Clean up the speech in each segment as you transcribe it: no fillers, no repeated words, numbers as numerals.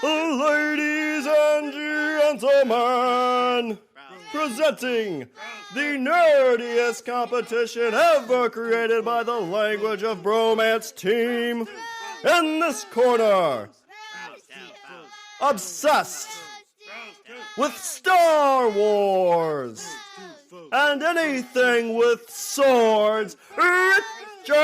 Ladies and gentlemen, presenting the nerdiest competition ever created by the Language of Bromance team. In this corner, obsessed with Star Wars and anything with swords, Richard!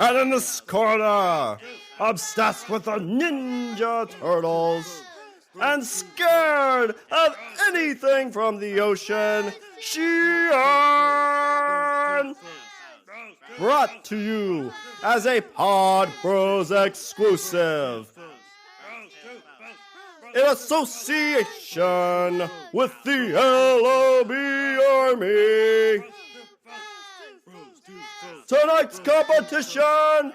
And in this corner, obsessed with the Ninja Turtles and scared of anything from the ocean, Shawn! Brought to you as a Pod Bros exclusive in association with the LOB Army. Tonight's competition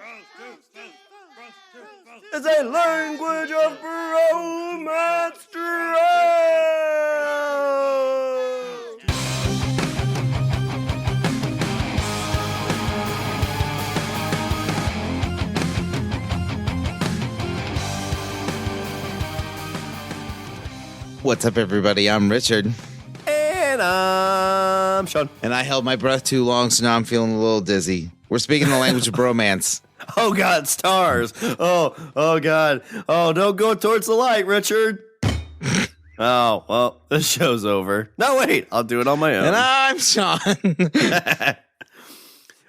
is a Language of Bromance Draft. What's up, everybody? I'm Richard. And I'm Shawn. And I held my breath too long, so now I'm feeling a little dizzy. We're speaking the language of bromance. Oh, God, stars. Oh, God. Oh, don't go towards the light, Richard. Oh, well, this show's over. No, wait, I'll do it on my own. And I'm Shawn.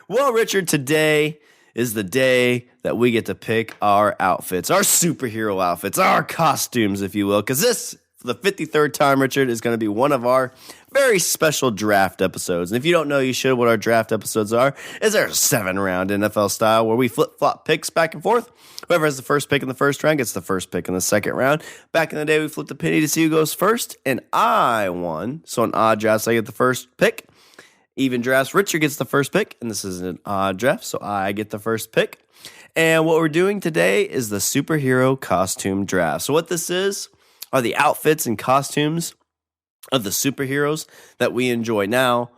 Well, Richard, today is the day that we get to pick our outfits, our superhero outfits, our costumes, if you will, because this, for the 53rd time, Richard, is going to be one of our very special draft episodes. And if you don't know, you should. What our draft episodes are is our 7-round NFL style where we flip-flop picks back and forth. Whoever has the first pick in the first round gets the first pick in the second round. Back in the day, we flipped a penny to see who goes first, and I won. So in odd drafts, I get the first pick. Even drafts, Richard gets the first pick, and this is an odd draft, so I get the first pick. And what we're doing today is the superhero costume draft. So what this is are the outfits and costumes of the superheroes that we enjoy. Now,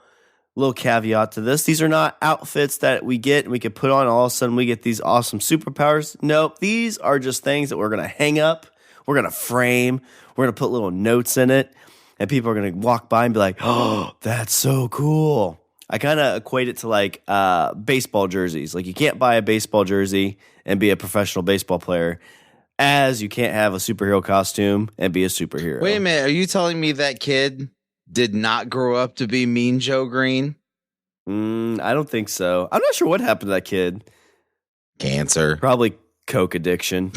little caveat to this, these are not outfits that we get and we can put on, and all of a sudden we get these awesome superpowers. Nope, these are just things that we're going to hang up, we're going to frame, we're going to put little notes in it, and people are going to walk by and be like, oh, that's so cool. I kind of equate it to like baseball jerseys. Like you can't buy a baseball jersey and be a professional baseball player, as you can't have a superhero costume and be a superhero. Wait a minute. Are you telling me that kid did not grow up to be Mean Joe Green? I don't think so. I'm not sure what happened to that kid. Cancer. Probably coke addiction.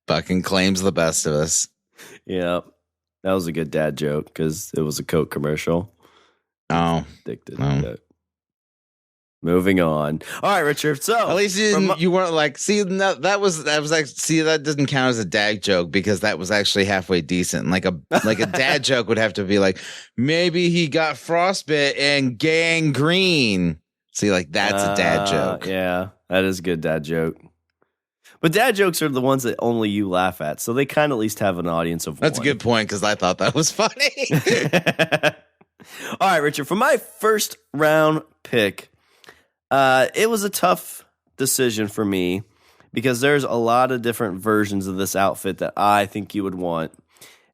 Fucking claims the best of us. Yeah. That was a good dad joke because it was a Coke commercial. Oh. Addicted. Oh. Moving on. All right, Richard. So at least you weren't like, see, that was like, see, that doesn't count as a dad joke because that was actually halfway decent. Like a dad joke would have to be like, maybe he got frostbite and gangrene. See, like that's a dad joke. Yeah, that is a good dad joke. But dad jokes are the ones that only you laugh at, so they kind of at least have an audience of That's one. a good point because I thought that was funny. All right, Richard. For my first round pick. It was a tough decision for me because there's a lot of different versions of this outfit that I think you would want.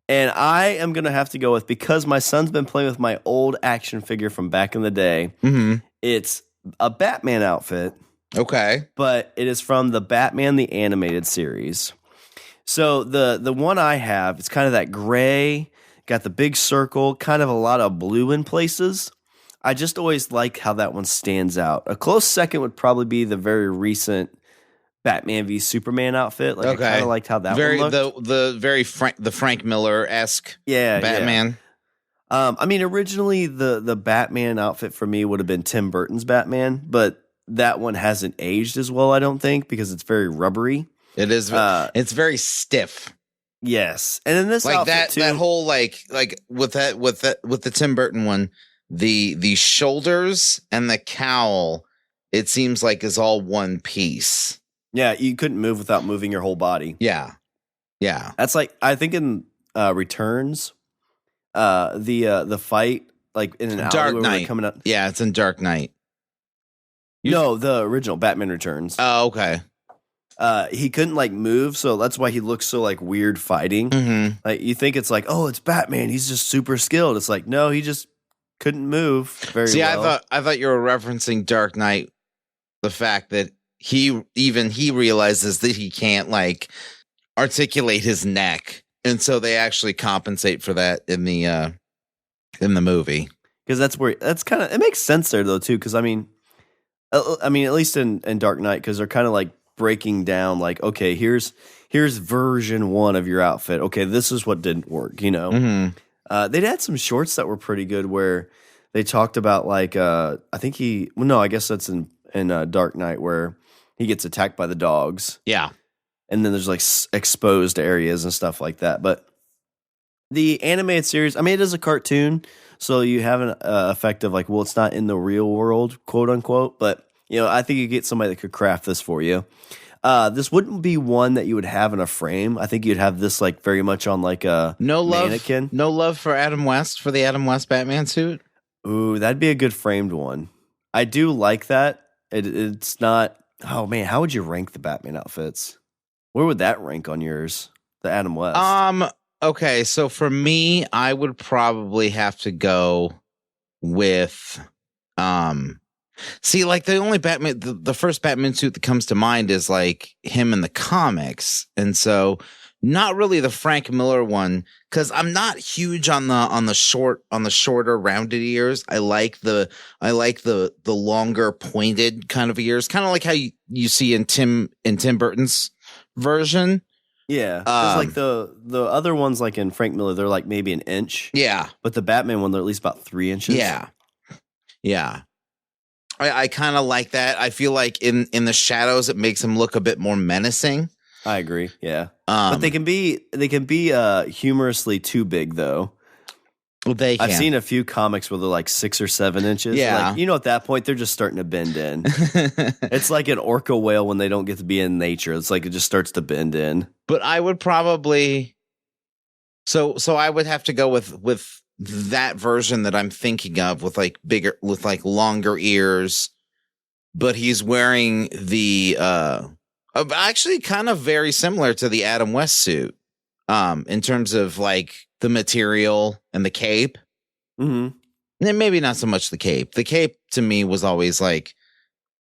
And I am going to have to go with, because my son's been playing with my old action figure from back in the day, It's a Batman outfit. Okay. But it is from the Batman the Animated Series. So the one I have, it's kind of that gray, got the big circle, kind of a lot of blue in places. I just always like how that one stands out. A close second would probably be the very recent Batman v Superman outfit. Like I kind of liked how that one looked. The Frank Miller-esque Batman. Yeah. I mean, originally the Batman outfit for me would have been Tim Burton's Batman, but that one hasn't aged as well, I don't think, because it's very rubbery. It is. It's very stiff. Yes, and in this like outfit that too, that whole like with the Tim Burton one. The shoulders and the cowl, it seems like is all one piece. Yeah, you couldn't move without moving your whole body. Yeah. That's like, I think in Returns, the fight like in an alley Dark where Knight coming up. Yeah, it's in Dark Knight. No, the original Batman Returns. Oh, okay. he couldn't like move, so that's why he looks so like weird fighting. Mm-hmm. Like you think it's like, oh, it's Batman. He's just super skilled. It's like, no, he just couldn't move very well. See, I thought you were referencing Dark Knight, the fact that he realizes that he can't like articulate his neck, and so they actually compensate for that in the movie. Because that's kind of, it makes sense there though too. Because I mean, at least in Dark Knight, because they're kind of like breaking down like, okay, here's version 1 of your outfit. Okay, this is what didn't work. You know, they'd had some shorts that were pretty good where they talked about like I guess that's in Dark Knight where he gets attacked by the dogs. Yeah, and then there's like exposed areas and stuff like that. But the animated series, I mean, it is a cartoon. So you have an effect of like, well, it's not in the real world, quote unquote. But, you know, I think you get somebody that could craft this for you. This wouldn't be one that you would have in a frame. I think you'd have this like very much on like a mannequin. No love for Adam West, for the Adam West Batman suit? Ooh, that'd be a good framed one. I do like that. It's not, oh man, how would you rank the Batman outfits? Where would that rank on yours? The Adam West? Okay, so for me, I would probably have to go with, see, like the only Batman, the first Batman suit that comes to mind is like him in the comics, and so not really the Frank Miller one, because I'm not huge on the shorter rounded ears. I like the longer pointed kind of ears, kind of like how you see in Tim Burton's version. Yeah, because like the other ones, like in Frank Miller, they're like maybe an inch. Yeah, but the Batman one, they're at least about 3 inches. Yeah. I kind of like that. I feel like in the shadows, it makes him look a bit more menacing. I agree. Yeah, but they can be humorously too big though. Well, I've seen a few comics where they're like 6 or 7 inches. Yeah. Like, you know, at that point, they're just starting to bend in. It's like an orca whale when they don't get to be in nature. It's like it just starts to bend in. But I would probably... So I would have to go with that version that I'm thinking of with like longer ears. But he's wearing the... actually kind of very similar to the Adam West suit in terms of like the material and the cape. Mm-hmm. And maybe not so much the cape. The cape to me was always like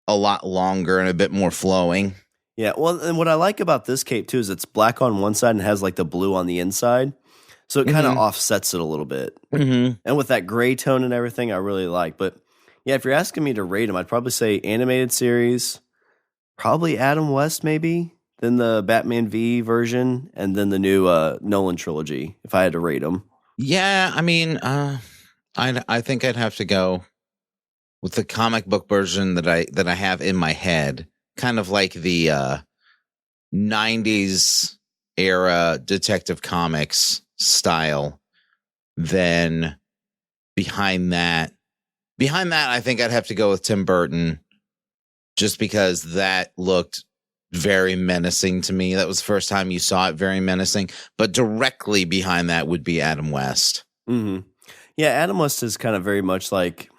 a lot longer and a bit more flowing. Yeah, well, and what I like about this cape too is it's black on one side and has like the blue on the inside. So it kind of offsets it a little bit. Mm-hmm. And with that gray tone and everything, I really like. But yeah, if you're asking me to rate them, I'd probably say animated series, probably Adam West maybe, then the Batman V version, and then the new Nolan trilogy, if I had to rate them. Yeah, I mean, I think I'd have to go with the comic book version that I have in my head, kind of like the 90s era Detective Comics style. Then behind that, I think I'd have to go with Tim Burton, just because that looked very menacing to me. That was the first time you saw it, very menacing. But directly behind that would be Adam West. Mm-hmm. Yeah, Adam West is kind of very much like,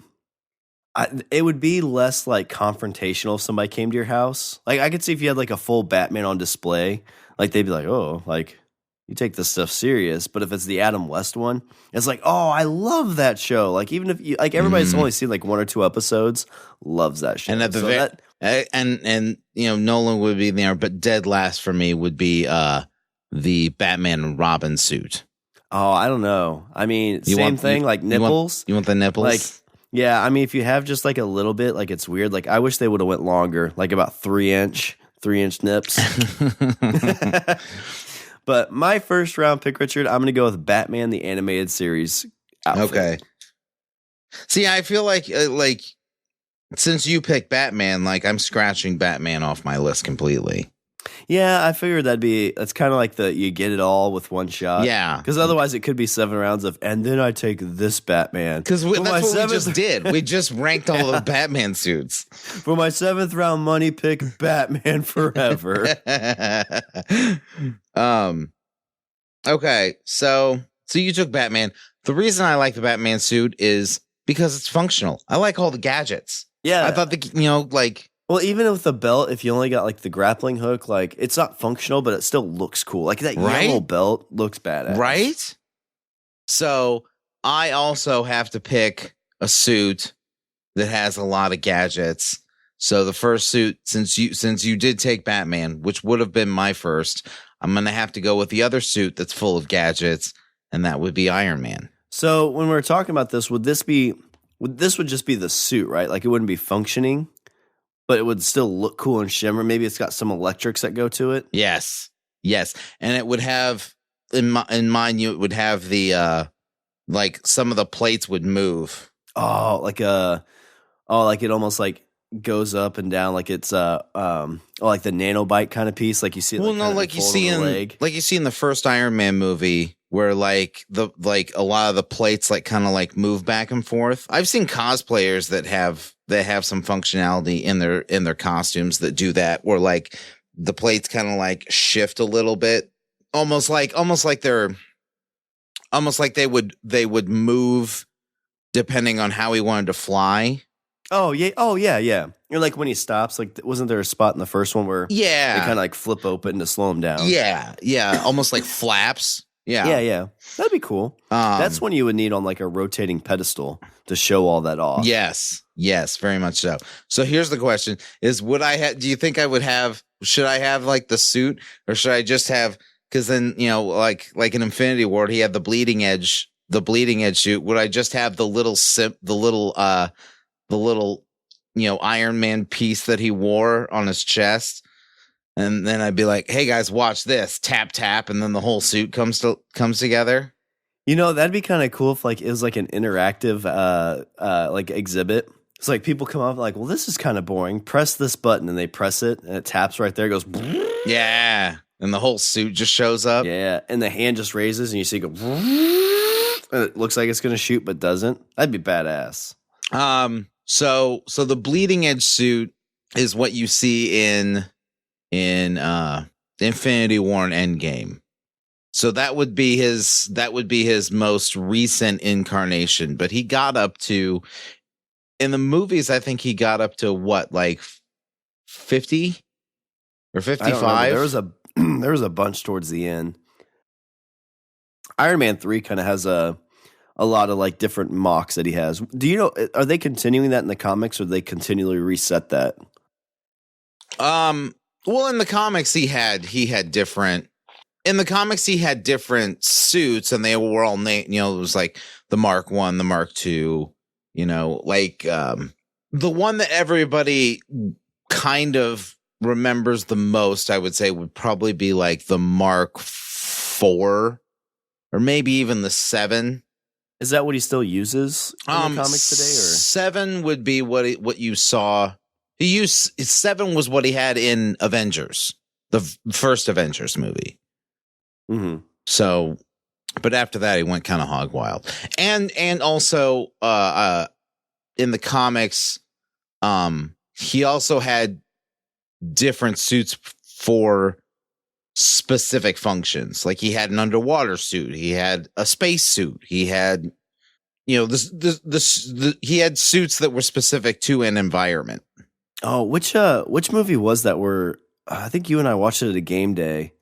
it would be less like confrontational if somebody came to your house. Like I could see if you had like a full Batman on display, like they'd be like, oh, like you take this stuff serious. But if it's the Adam West one, it's like, oh, I love that show. Like even if you like everybody's only seen like 1 or 2 episodes, loves that show. And at the and you know, Nolan would be there, but dead last for me would be the Batman and Robin suit. Oh, I don't know. I mean, same thing, like nipples. You want the nipples? Like, yeah, I mean, if you have just like a little bit, like it's weird. Like I wish they would have went longer, like about 3 inch nips. But my first round pick, Richard, I'm going to go with Batman the Animated Series outfit. Okay. See, I feel like since you picked Batman, like I'm scratching Batman off my list completely. Yeah, I figured that's kind of like you get it all with one shot. Yeah. Because otherwise it could be 7 rounds of, and then I take this Batman. Because that's what we just did. We just ranked all the Batman suits. For my 7th round money pick, Batman Forever. Okay, so you took Batman. The reason I like the Batman suit is because it's functional. I like all the gadgets. Yeah. I thought Well, even with the belt, if you only got like the grappling hook, like it's not functional, but it still looks cool. Like that yellow belt looks badass. Right? So I also have to pick a suit that has a lot of gadgets. So the first suit, since you did take Batman, which would have been my first, I'm going to have to go with the other suit that's full of gadgets, and that would be Iron Man. So when we're talking about this, would just be the suit, right? Like it wouldn't be functioning, but it would still look cool and shimmer. Maybe it's got some electrics that go to it. Yes. And it would have, in mine, it would have the, like some of the plates would move. Like it almost like goes up and down, like it's like the nanobite kind of piece, like you see. Like you see in the first Iron Man movie, where like a lot of the plates like kind of like move back and forth. I've seen cosplayers that have some functionality in their costumes that do that, where like the plates kind of like shift a little bit, almost like they would move depending on how he wanted to fly. Oh yeah. You're like when he stops, like wasn't there a spot in the first one where they kind of like flip open to slow him down? Yeah, almost like flaps. Yeah. That'd be cool. That's when you would need on like a rotating pedestal to show all that off. Yes, very much so. So here's the question: is do you think I would have? Should I have like the suit, or should I just have? Because then like in Infinity War, he had the bleeding edge suit. Would I just have the little Iron Man piece that he wore on his chest? And then I'd be like, hey guys, watch this, tap, tap. And then the whole suit comes together. That'd be kind of cool if like it was like an interactive, like exhibit. It's like people come up like, well, this is kind of boring. Press this button, and they press it and it taps right there. It goes, yeah. And the whole suit just shows up. Yeah. And the hand just raises and you see it go, and it looks like it's going to shoot, but doesn't. That'd be badass. So the bleeding edge suit is what you see in Infinity War and Endgame. So that would be his most recent incarnation. But he got up to, in the movies, I think he got up to what, like 50 or 55? There was a bunch towards the end. Iron Man 3 kind of has a lot of like different mocks that he has. Do you know, are they continuing that in the comics, or do they continually reset that? Well, in the comics he had different suits, and they were all named, it was like the Mark 1, the Mark 2, like the one that everybody kind of remembers the most, I would say, would probably be like the Mark 4, or maybe even the 7. Is that what he still uses in the comics today? Or 7 would be what you saw. 7 was what he had in Avengers, the first Avengers movie. Mm-hmm. So, but after that, he went kind of hog wild, and also in the comics, he also had different suits for specific functions. Like he had an underwater suit, he had a space suit, he had he had suits that were specific to an environment. Oh, which movie was that where I think you and I watched it at a game day,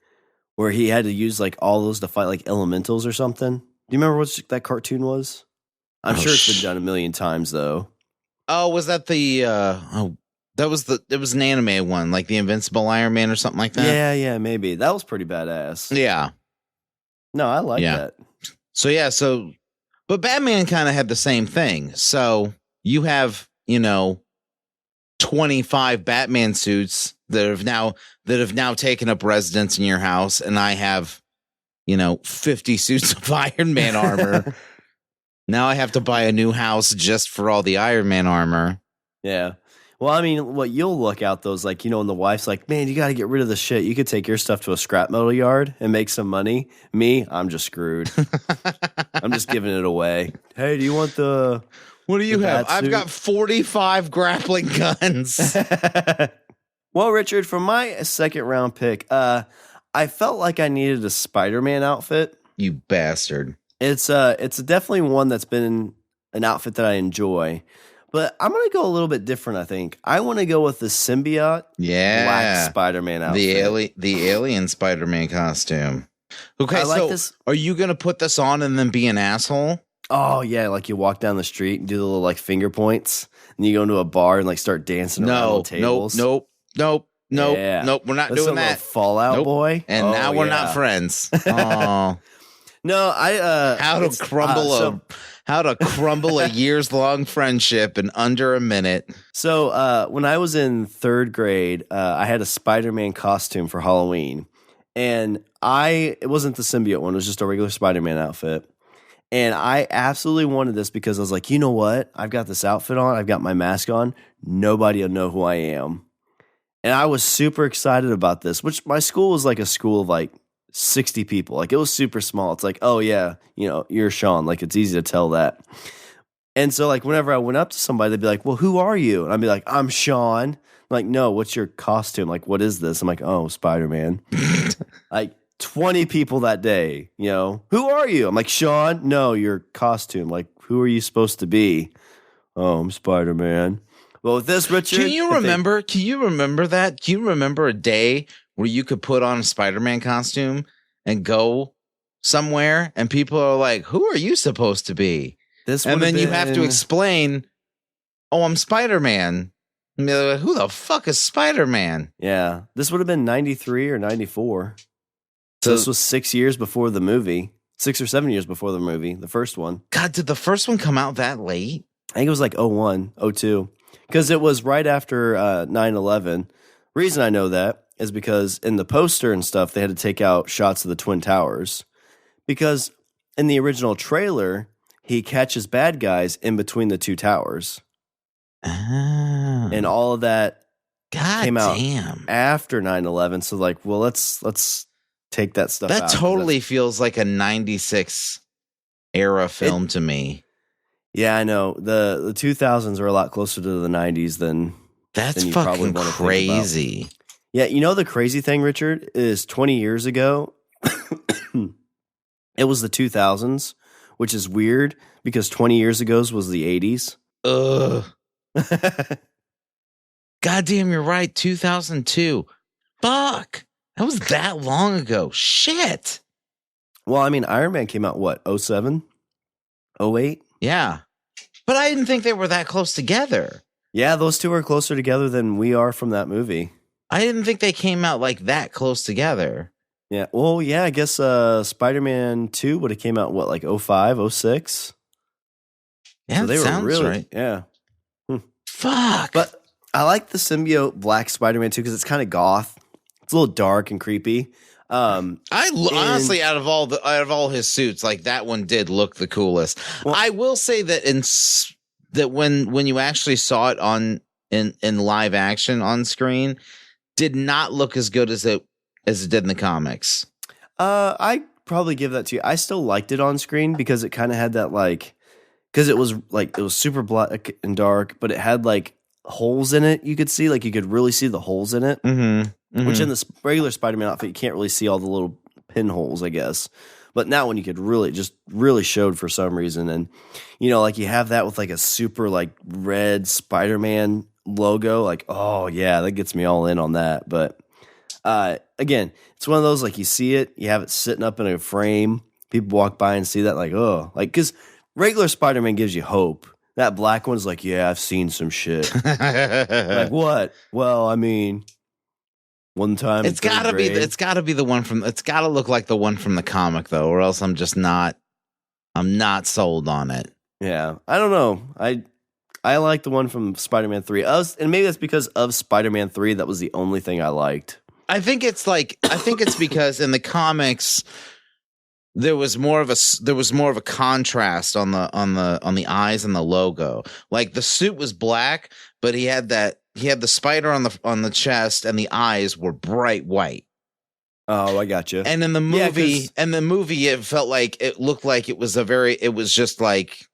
where he had to use like all those to fight like elementals or something? Do you remember what that cartoon was? I'm sure it's been done a million times though. Oh, was that it was an anime one, like the Invincible Iron Man or something like that? Yeah, maybe. That was pretty badass. Yeah. No, I like that. But Batman kind of had the same thing. So you have, 25 Batman suits that have now taken up residence in your house, and I have, 50 suits of Iron Man armor. Now I have to buy a new house just for all the Iron Man armor. Yeah. Well, I mean, what you'll look out those, like, and the wife's like, man, you got to get rid of the shit. You could take your stuff to a scrap metal yard and make some money. Me, I'm just screwed. I'm just giving it away. Hey, do you want the... What do you have? I've got 45 grappling guns. Well, Richard, for my second round pick, I felt like I needed a Spider-Man outfit. You bastard. It's definitely one that's been an outfit that I enjoy. But I'm going to go a little bit different, I think. I want to go with the symbiote black Spider-Man outfit. The alien Spider-Man costume. Okay, I like this. Are you going to put this on and then be an asshole? Oh, yeah, like you walk down the street and do the little like finger points, and you go into a bar and like start dancing around on tables. Nope. We're not doing that. Fallout Boy. And now we're not friends. Oh. No, how to crumble a years-long friendship in under a minute. So when I was in third grade, I had a Spider-Man costume for Halloween, and it wasn't the symbiote one; it was just a regular Spider-Man outfit. And I absolutely wanted this because I was like, you know what? I've got this outfit on, I've got my mask on, nobody will know who I am, and I was super excited about this. Which my school was like a school of like 60 people. Like it was super small. It's like, oh yeah, you're Shawn. Like it's easy to tell that. And so like whenever I went up to somebody, they'd be like, well, who are you? And I'd be like, I'm Shawn. I'm like, no, what's your costume? Like, what is this? I'm like, oh, Spider-Man. Like 20 people that day, who are you? I'm like, Shawn, no, your costume. Like, who are you supposed to be? Oh, I'm Spider-Man. Well, with this, Richard. Can you remember that? Do you remember a day where you could put on a Spider-Man costume and go somewhere and people are like, who are you supposed to be? And then you have to explain, oh, I'm Spider-Man. And they're like, who the fuck is Spider-Man? Yeah. This would have been 93 or 94. So this was 6 years before the movie. 6 or 7 years before the movie, the first one. God, did the first one come out that late? I think it was like 01, 02. Because it was right after 9/11. Reason I know that is because in the poster and stuff, they had to take out shots of the Twin Towers. Because in the original trailer, he catches bad guys in between the two towers. Oh. And all of that came out damn. After 9/11. So like, well, let's take that stuff out. That totally feels like a 96 era film to me. Yeah, I know. The 2000s are a lot closer to the 90s than you fucking crazy. Yeah, the crazy thing, Richard, is 20 years ago, it was the 2000s, which is weird because 20 years ago was the 80s. Ugh. Goddamn, you're right. 2002. Fuck. That was that long ago. Shit. Well, I mean, Iron Man came out, what, 07? 08? Yeah. But I didn't think they were that close together. Yeah, those two are closer together than we are from that movie. I didn't think they came out like that close together. Yeah. Well, yeah, I guess Spider-Man 2 would have came out, what, like 05, 06? Yeah, so they sounds were really, right. Yeah. Fuck. But I like the symbiote black Spider-Man 2 because it's kind of goth. It's a little dark and creepy. Honestly, out of all his suits, like that one did look the coolest. Well, I will say that when you actually saw it in live action on screen, did not look as good as it did in the comics. I probably give that to you. I still liked it on screen because it kind of had that because it was super black and dark, but it had like holes in it. You could see you could really see the holes in it. Mm-hmm. Mm-hmm. Which in this regular Spider-Man outfit, you can't really see all the little pinholes, I guess. But now when you could really showed for some reason. And, you have that with like a super red Spider-Man logo. Oh yeah, that gets me all in on that. But again, it's one of those, you see it, you have it sitting up in a frame. People walk by and see that because regular Spider-Man gives you hope. That black one's yeah, I've seen some shit. What? Well, I mean, one time it's gotta be the one from. It's gotta look like the one from the comic though, or else I'm not sold on it. Yeah, I don't know. I like the one from Spider-Man 3. And maybe that's because of Spider-Man 3. That was the only thing I liked. I think it's because in the comics there was more of a contrast on the eyes and the logo. Like the suit was black, but he had the spider on the chest and the eyes were bright white. Oh, I got you. And in the movie, it felt like it looked like it was just like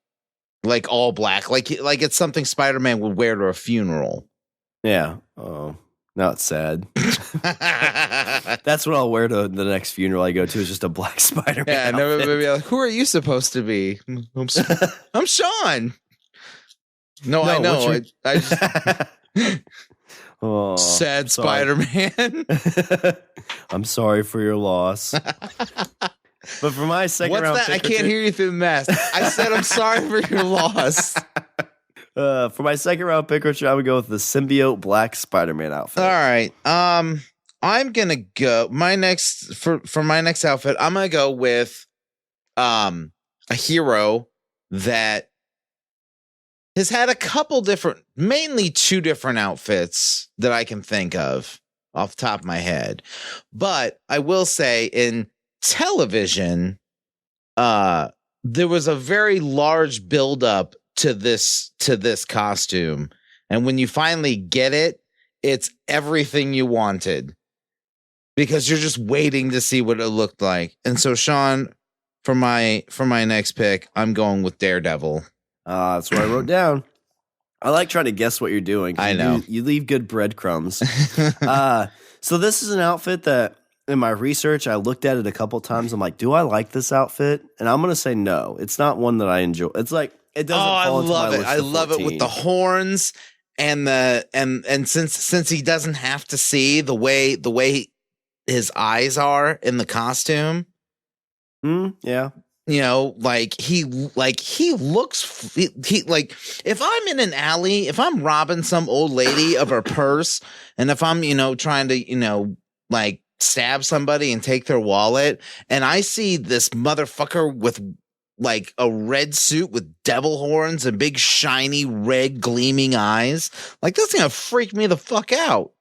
all black, like it's something Spider-Man would wear to a funeral. Yeah. Oh, now it's sad. That's what I'll wear to the next funeral I go to, is just a black Spider-Man. Yeah, and everybody be like, who are you supposed to be? I'm Shawn. No, I know. I just Oh, sad sorry. Spider-Man. I'm sorry for your loss. But for my second What's round that? pick, I can't hear you through the mask. I said I'm sorry for your loss. For my second round pick, Richard, I would go with the symbiote black Spider-Man outfit. All right. I'm gonna go my next for my next outfit. I'm gonna go with a hero that has had a couple different, mainly two different outfits that I can think of off the top of my head. But I will say in television, there was a very large buildup to this costume. And when you finally get it, it's everything you wanted because you're just waiting to see what it looked like. And so, Shawn, for my next pick, I'm going with Daredevil. That's what I wrote down. I like trying to guess what you're doing. I know. You leave good breadcrumbs. So this is an outfit that in my research, I looked at it a couple times. I'm like, do I like this outfit? And I'm going to say no. It's not one that I enjoy. It's like, it doesn't fall into my list of 14. I love it with the horns and since he doesn't have to see the way his eyes are in the costume. Yeah. You know, he looks if I'm in an alley, if I'm robbing some old lady of her purse, and if I'm, trying to, stab somebody and take their wallet, and I see this motherfucker with like a red suit with devil horns and big shiny red gleaming eyes, like that's gonna freak me the fuck out.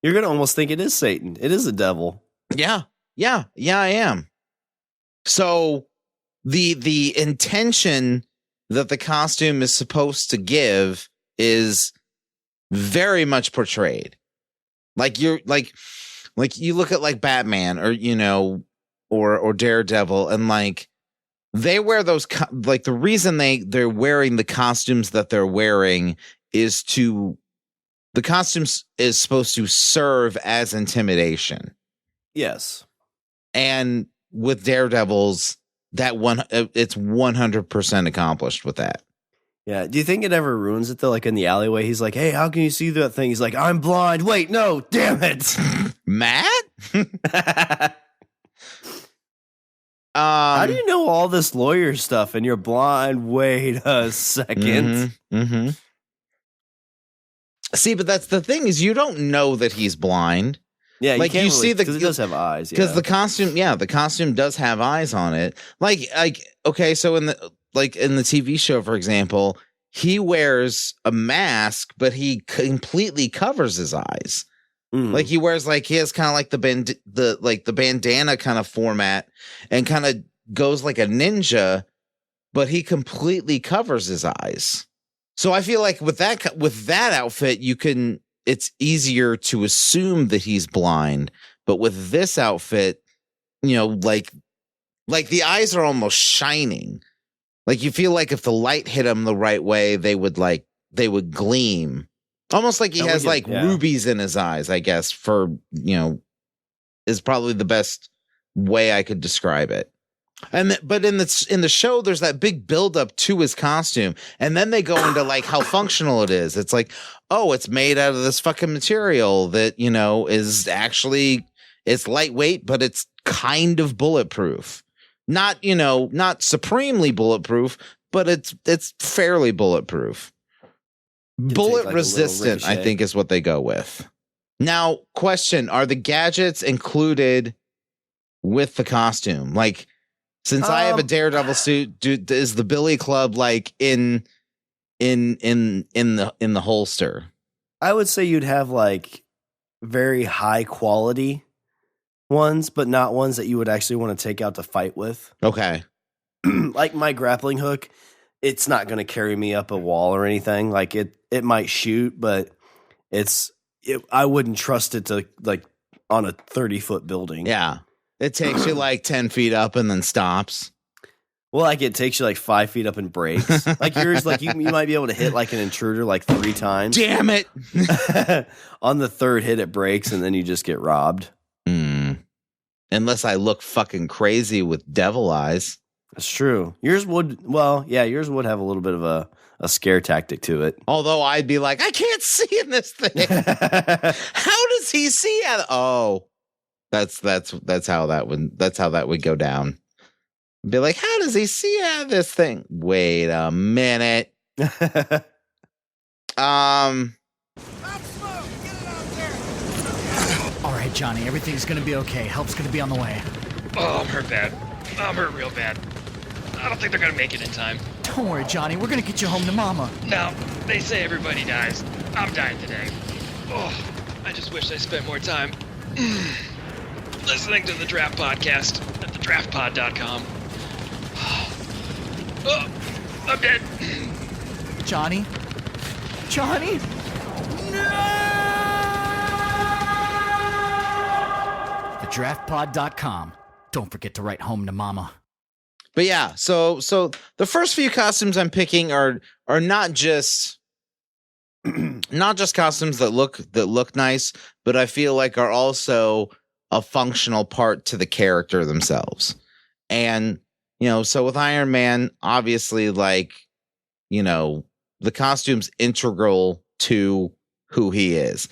You're gonna almost think it is Satan. It is a devil. Yeah, I am. So the intention that the costume is supposed to give is very much portrayed. Like you're like you look at like Batman or Daredevil, and like they wear those like the reason they're wearing the costumes that they're wearing is the costumes is supposed to serve as intimidation. Yes. And with Daredevil's, it's 100% accomplished with that. Yeah. Do you think it ever ruins it though? Like in the alleyway, he's like, "Hey, how can you see that thing?" He's like, "I'm blind." Wait, no, damn it, Matt. How do you know all this lawyer stuff and you're blind? Wait a second. Mm-hmm. See, but that's the thing is you don't know that he's blind. Yeah, like you see because it does have eyes. Because the costume does have eyes on it. Like okay, so in the TV show, for example, he wears a mask, but he completely covers his eyes. Like he wears he has kind of like the bandana kind of format and kind of goes like a ninja, but he completely covers his eyes. So I feel like with that outfit, it's easier to assume that he's blind, but with this outfit, like the eyes are almost shining. Like you feel like if the light hit him the right way, they would gleam. Almost like he has rubies in his eyes, I guess, is probably the best way I could describe it. But in the show, there's that big buildup to his costume, and then they go into how functional it is. It's like, oh, it's made out of this fucking material that is actually it's lightweight, but it's kind of bulletproof. Not supremely bulletproof, but it's fairly bulletproof. Bullet resistant, I think, is what they go with. Now, question: are the gadgets included with the costume? Like, since I have a Daredevil suit, is the Billy Club in the holster? I would say you'd have very high quality ones, but not ones that you would actually want to take out to fight with. Okay. Like my grappling hook, it's not going to carry me up a wall or anything. Like it might shoot, but I wouldn't trust it to on a 30-foot building. Yeah. It takes you 10 feet up and then stops. Well, it takes you 5 feet up and breaks. Like yours, you might be able to hit an intruder 3 times. Damn it. On the third hit, it breaks and then you just get robbed. Unless I look fucking crazy with devil eyes. That's true. Yours would have a little bit of a scare tactic to it. Although I'd be like, I can't see in this thing. How does he see out? Oh, that's how that would go down. Be like, how does he see out of this thing? Wait a minute. All right, Johnny, everything's gonna be okay. Help's gonna be on the way. Oh, I'm hurt bad. I'm hurt real bad. I don't think they're gonna make it in time. Don't worry, Johnny. We're gonna get you home to Mama. No, they say everybody dies. I'm dying today. Oh, I just wish I spent more time listening to the Draft Podcast at thedraftpod.com. Oh, I'm dead. Johnny? Johnny? Thedraftpod.com. Don't forget to write home to Mama. But yeah, so the first few costumes I'm picking are not just costumes that look nice, but I feel like are also a functional part to the character themselves. And so with Iron Man, obviously, like, the costume's integral to who he is.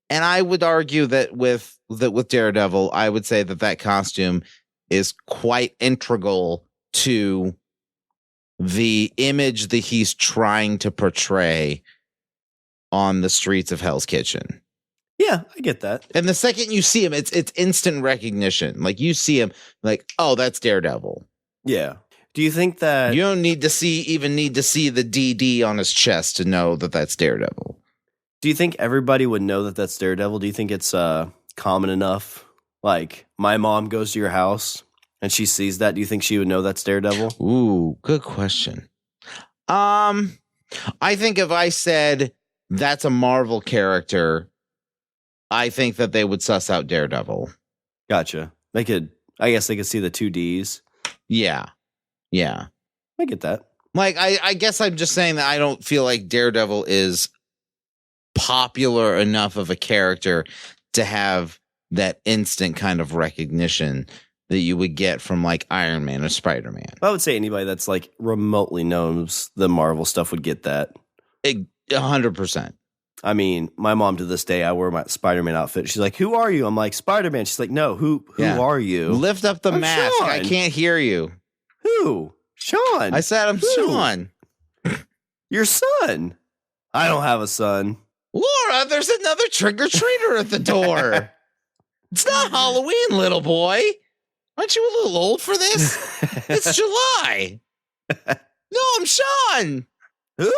And I would argue that with Daredevil, I would say that costume is quite integral to the image that he's trying to portray on the streets of Hell's Kitchen. Yeah, I get that. And the second you see him, it's instant recognition. Like, you see him, like, oh, that's Daredevil. Yeah. Do you think that you don't even need to see the DD on his chest to know that that's Daredevil? Do you think everybody would know that that's Daredevil? Do you think it's common enough? Like, my mom goes to your house and she sees that. Do you think she would know that's Daredevil? Ooh, good question. I think if I said that's a Marvel character, I think that they would suss out Daredevil. Gotcha. I guess they could see the 2Ds. Yeah. I get that. Like, I guess I'm just saying that I don't feel like Daredevil is popular enough of a character to have that instant kind of recognition that you would get from, like, Iron Man or Spider-Man. I would say anybody that's, like, remotely knows the Marvel stuff would get that. 100%. I mean, my mom to this day, I wear my Spider-Man outfit. She's like, "Who are you?" I'm like, "Spider-Man." She's like, "No, who are you?" Lift up the mask. Shawn. I can't hear you. Who? Shawn. I said I'm Shawn. Your son. I don't have a son. Laura, there's another trick-or-treater at the door. It's not Halloween, little boy. Aren't you a little old for this? It's July. No, I'm Shawn. Who?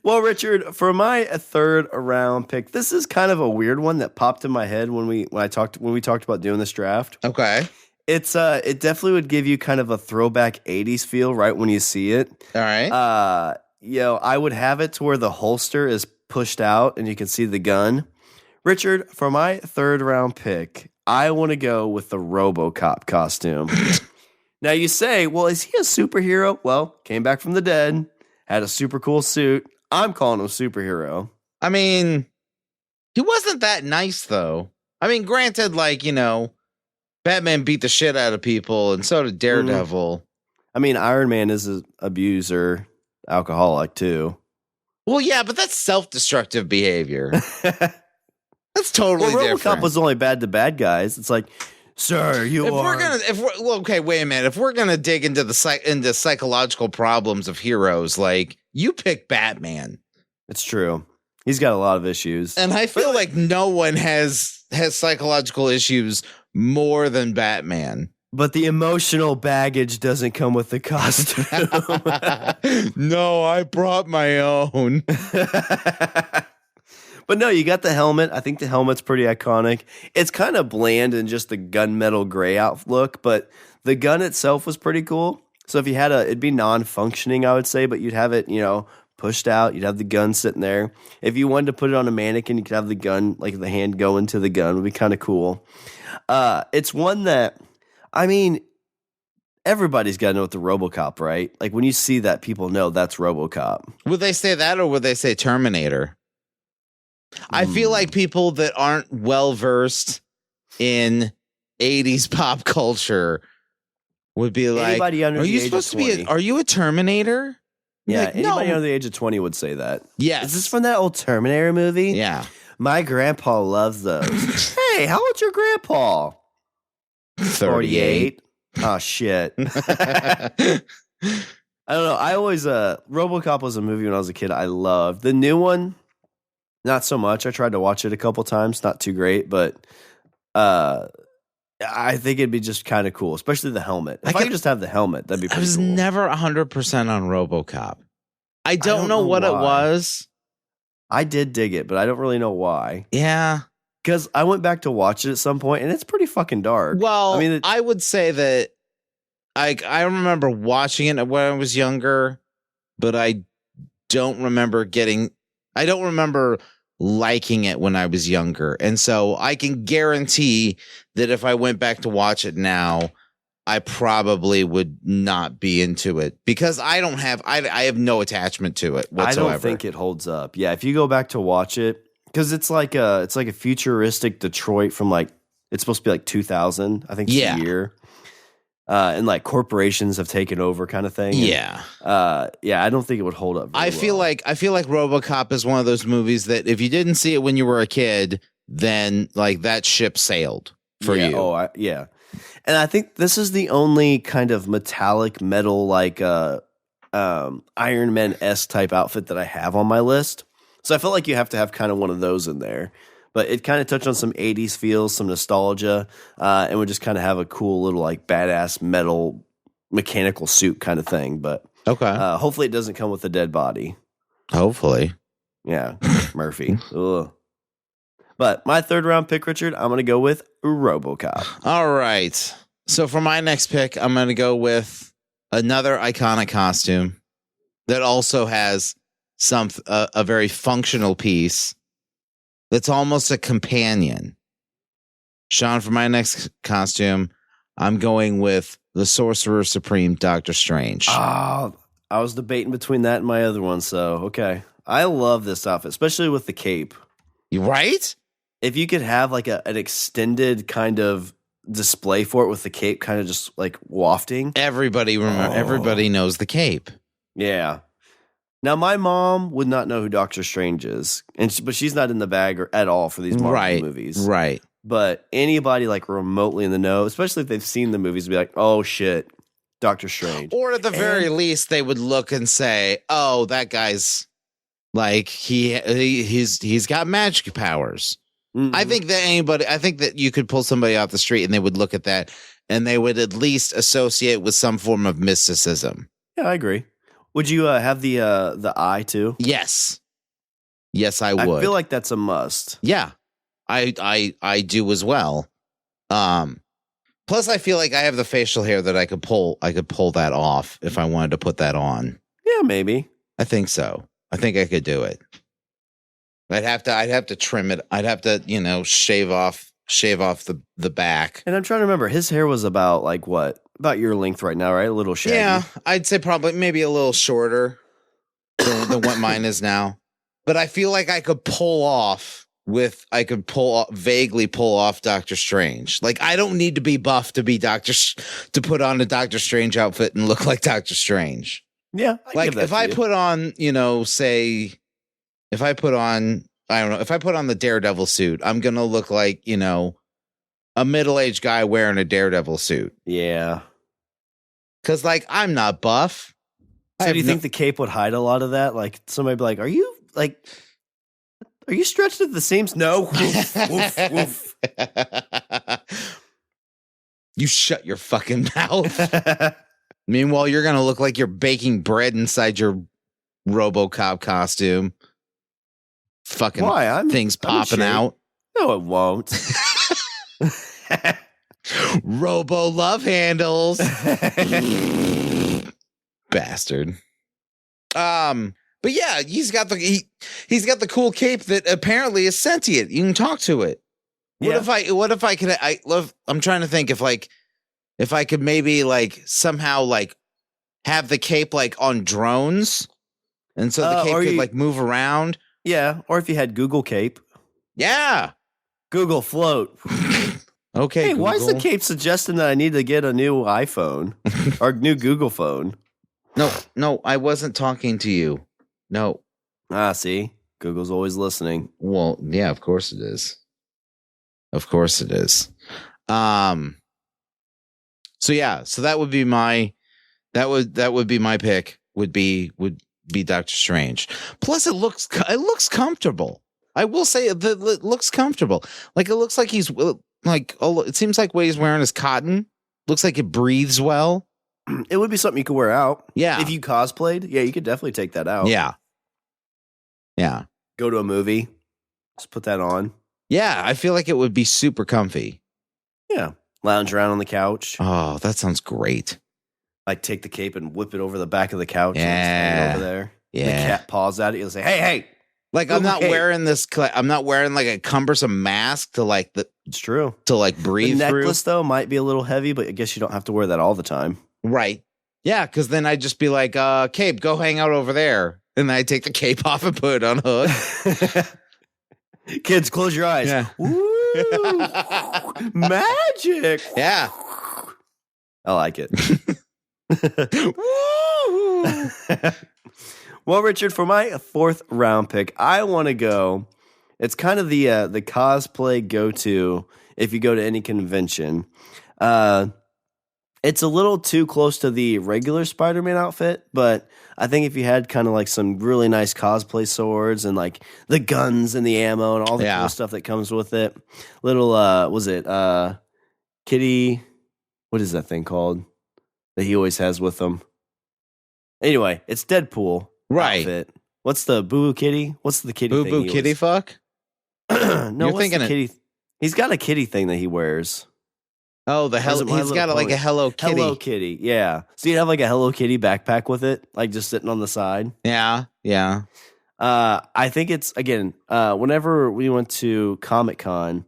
Well, Richard, for my third round pick, this is kind of a weird one that popped in my head when we talked about doing this draft. Okay. It definitely would give you kind of a throwback 80s feel right when you see it. All right. I would have it to where the holster is pushed out and you can see the gun. Richard, for my third round pick, I want to go with the RoboCop costume. Now you say, well, is he a superhero? Well, came back from the dead, had a super cool suit. I'm calling him a superhero. I mean, he wasn't that nice, though. I mean, granted, like, Batman beat the shit out of people, and so did Daredevil. I mean, Iron Man is an abuser, alcoholic, too. Well, yeah, but that's self-destructive behavior. That's totally different. RoboCop was only bad to bad guys. It's like, sir, okay, wait a minute. If we're gonna dig into into psychological problems of heroes, like, you pick Batman. It's true. He's got a lot of issues, and I feel like no one has psychological issues more than Batman. But the emotional baggage doesn't come with the costume. No, I brought my own. But no, you got the helmet. I think the helmet's pretty iconic. It's kind of bland in just the gunmetal gray look, but the gun itself was pretty cool. So if you had it'd be non-functioning, I would say, but you'd have it, pushed out. You'd have the gun sitting there. If you wanted to put it on a mannequin, you could have the gun, like the hand go into the gun. It would be kind of cool. It's one that, I mean, everybody's got to know what the RoboCop, right? Like, when you see that, people know that's RoboCop. Would they say that, or would they say Terminator? I feel like people that aren't well versed in 80s pop culture would be like, Anybody under are the you age supposed of to be? 20. Are you a Terminator? Yeah, Like, anybody no. under the age of 20 would say that. Yes. Is this from that old Terminator movie? Yeah. My grandpa loves those. Hey, how old's your grandpa? 48. Oh, shit. I don't know. I always, RoboCop was a movie when I was a kid I loved. The new one, not so much. I tried to watch it a couple times. Not too great, but I think it'd be just kind of cool, especially the helmet. If I could just have the helmet, that'd be pretty I was cool. never 100% on RoboCop. I don't know know what it why. was. I did dig it, but I don't really know why. Yeah. Because I went back to watch it at some point, and it's pretty fucking dark. Well, I mean, I would say that I remember watching it when I was younger, but I don't remember liking it when I was younger. And so I can guarantee that if I went back to watch it now, I probably would not be into it because I have no attachment to it whatsoever. I don't think it holds up. Yeah, if you go back to watch it, because it's like a futuristic Detroit from like, it's supposed to be like 2000, I think it's the year. And like corporations have taken over kind of thing. Yeah. I don't think it would hold up. I feel like RoboCop is one of those movies that if you didn't see it when you were a kid, then like that ship sailed for you. Oh, yeah. And I think this is the only kind of metallic metal like Iron Man-esque type outfit that I have on my list. So I felt like you have to have kind of one of those in there. But it kind of touched on some 80s feels, some nostalgia, and would just kind of have a cool little like badass metal mechanical suit kind of thing. But Okay. hopefully it doesn't come with a dead body. Hopefully. Yeah, Murphy. Ugh. But my third round pick, Richard, I'm going to go with RoboCop. All right. So for my next pick, I'm going to go with another iconic costume that also has a very functional piece that's almost a companion. Shawn, for my next costume, I'm going with the Sorcerer Supreme, Doctor Strange. I was debating between that and my other one, so okay. I love this outfit, especially with the cape. You right? If you could have like an extended kind of display for it with the cape kind of just like wafting. Everybody knows the cape. Yeah. Now, my mom would not know who Doctor Strange is, but she's not in the bag at all for these Marvel movies. Right. But anybody like remotely in the know, especially if they've seen the movies, would be like, oh shit, Doctor Strange. Or at the very least, they would look and say, oh, that guy's like, he's got magic powers. Mm-hmm. I think that you could pull somebody off the street and they would look at that and they would at least associate with some form of mysticism. Yeah, I agree. Would you have the eye too? Yes. Yes, I would. I feel like that's a must. Yeah, I do as well. Plus, I feel like I have the facial hair that I could pull that off if I wanted to put that on. Yeah, maybe. I think so. I think I could do it. I'd have to trim it. I'd have to, shave off the back. And I'm trying to remember. His hair was about like what? About your length right now, right? A little shaggy. Yeah, I'd say probably maybe a little shorter than what mine is now. But I feel like I could vaguely pull off Doctor Strange. Like I don't need to be buff to be to put on a Doctor Strange outfit and look like Doctor Strange. Yeah, like if I put on, if I put on the Daredevil suit, I'm gonna look like a middle-aged guy wearing a Daredevil suit. Yeah, because like I'm not buff. So do you think the cape would hide a lot of that? Like somebody be like, "Are you stretched at the seams?" No. Woof, woof. You shut your fucking mouth. Meanwhile, you're gonna look like you're baking bread inside your RoboCop costume. Fucking things popping out. No, it won't. Robo love handles. Bastard. But yeah, he's got the cool cape that apparently is sentient. You can talk to it. Yeah. What if I could I'm trying to think if I could maybe like somehow like have the cape like on drones and so the cape could like move around. Yeah, or if you had Google Cape. Yeah. Google Float. Okay, Hey, Google. why is the cape suggesting that I need to get a new iPhone or new Google phone? No, I wasn't talking to you. No. See, Google's always listening. Well, yeah, of course it is. Of course it is. So that would be my pick. Would be Doctor Strange. Plus, it looks comfortable. I will say it looks comfortable. Like it looks like he's like, it seems like what he's wearing is cotton. Looks like it breathes well. It would be something you could wear out. Yeah. If you cosplayed, yeah, you could definitely take that out. Yeah. Yeah. Go to a movie, just put that on. Yeah. I feel like it would be super comfy. Yeah. Lounge around on the couch. Oh, that sounds great. Like take the cape and whip it over the back of the couch. Yeah. And just hang it over there. Yeah. The cat paws at it. You'll say, hey. Like I'm not Okay. wearing this. I'm not wearing like a cumbersome mask to like It's true. breathe The through. necklace, though, might be a little heavy, but I guess you don't have to wear that all the time. Right. Yeah, because then I'd just be like, Cape, go hang out over there. And then I take the cape off and put it on hook. Kids, close your eyes. Yeah. Woo! Magic. Yeah. I like it. Woo! Well, Richard, for my fourth round pick, I want to go. It's kind of the cosplay go-to if you go to any convention. It's a little too close to the regular Spider-Man outfit, but I think if you had kind of like some really nice cosplay swords and like the guns and the ammo and all the cool stuff that comes with it, little kitty, what is that thing called that he always has with him? Anyway, it's Deadpool. Right. Outfit. What's the Boo Boo Kitty? What's the kitty Boo thing? Boo Kitty fuck? No, You're what's thinking the kitty? He's got a kitty thing that he wears. Oh, the hell. Or is it My He's Little got like Pony? a Hello Kitty. Hello Kitty, yeah. So you have like a Hello Kitty backpack with it, like just sitting on the side. Yeah. Yeah. I think it's again. Whenever we went to Comic-Con,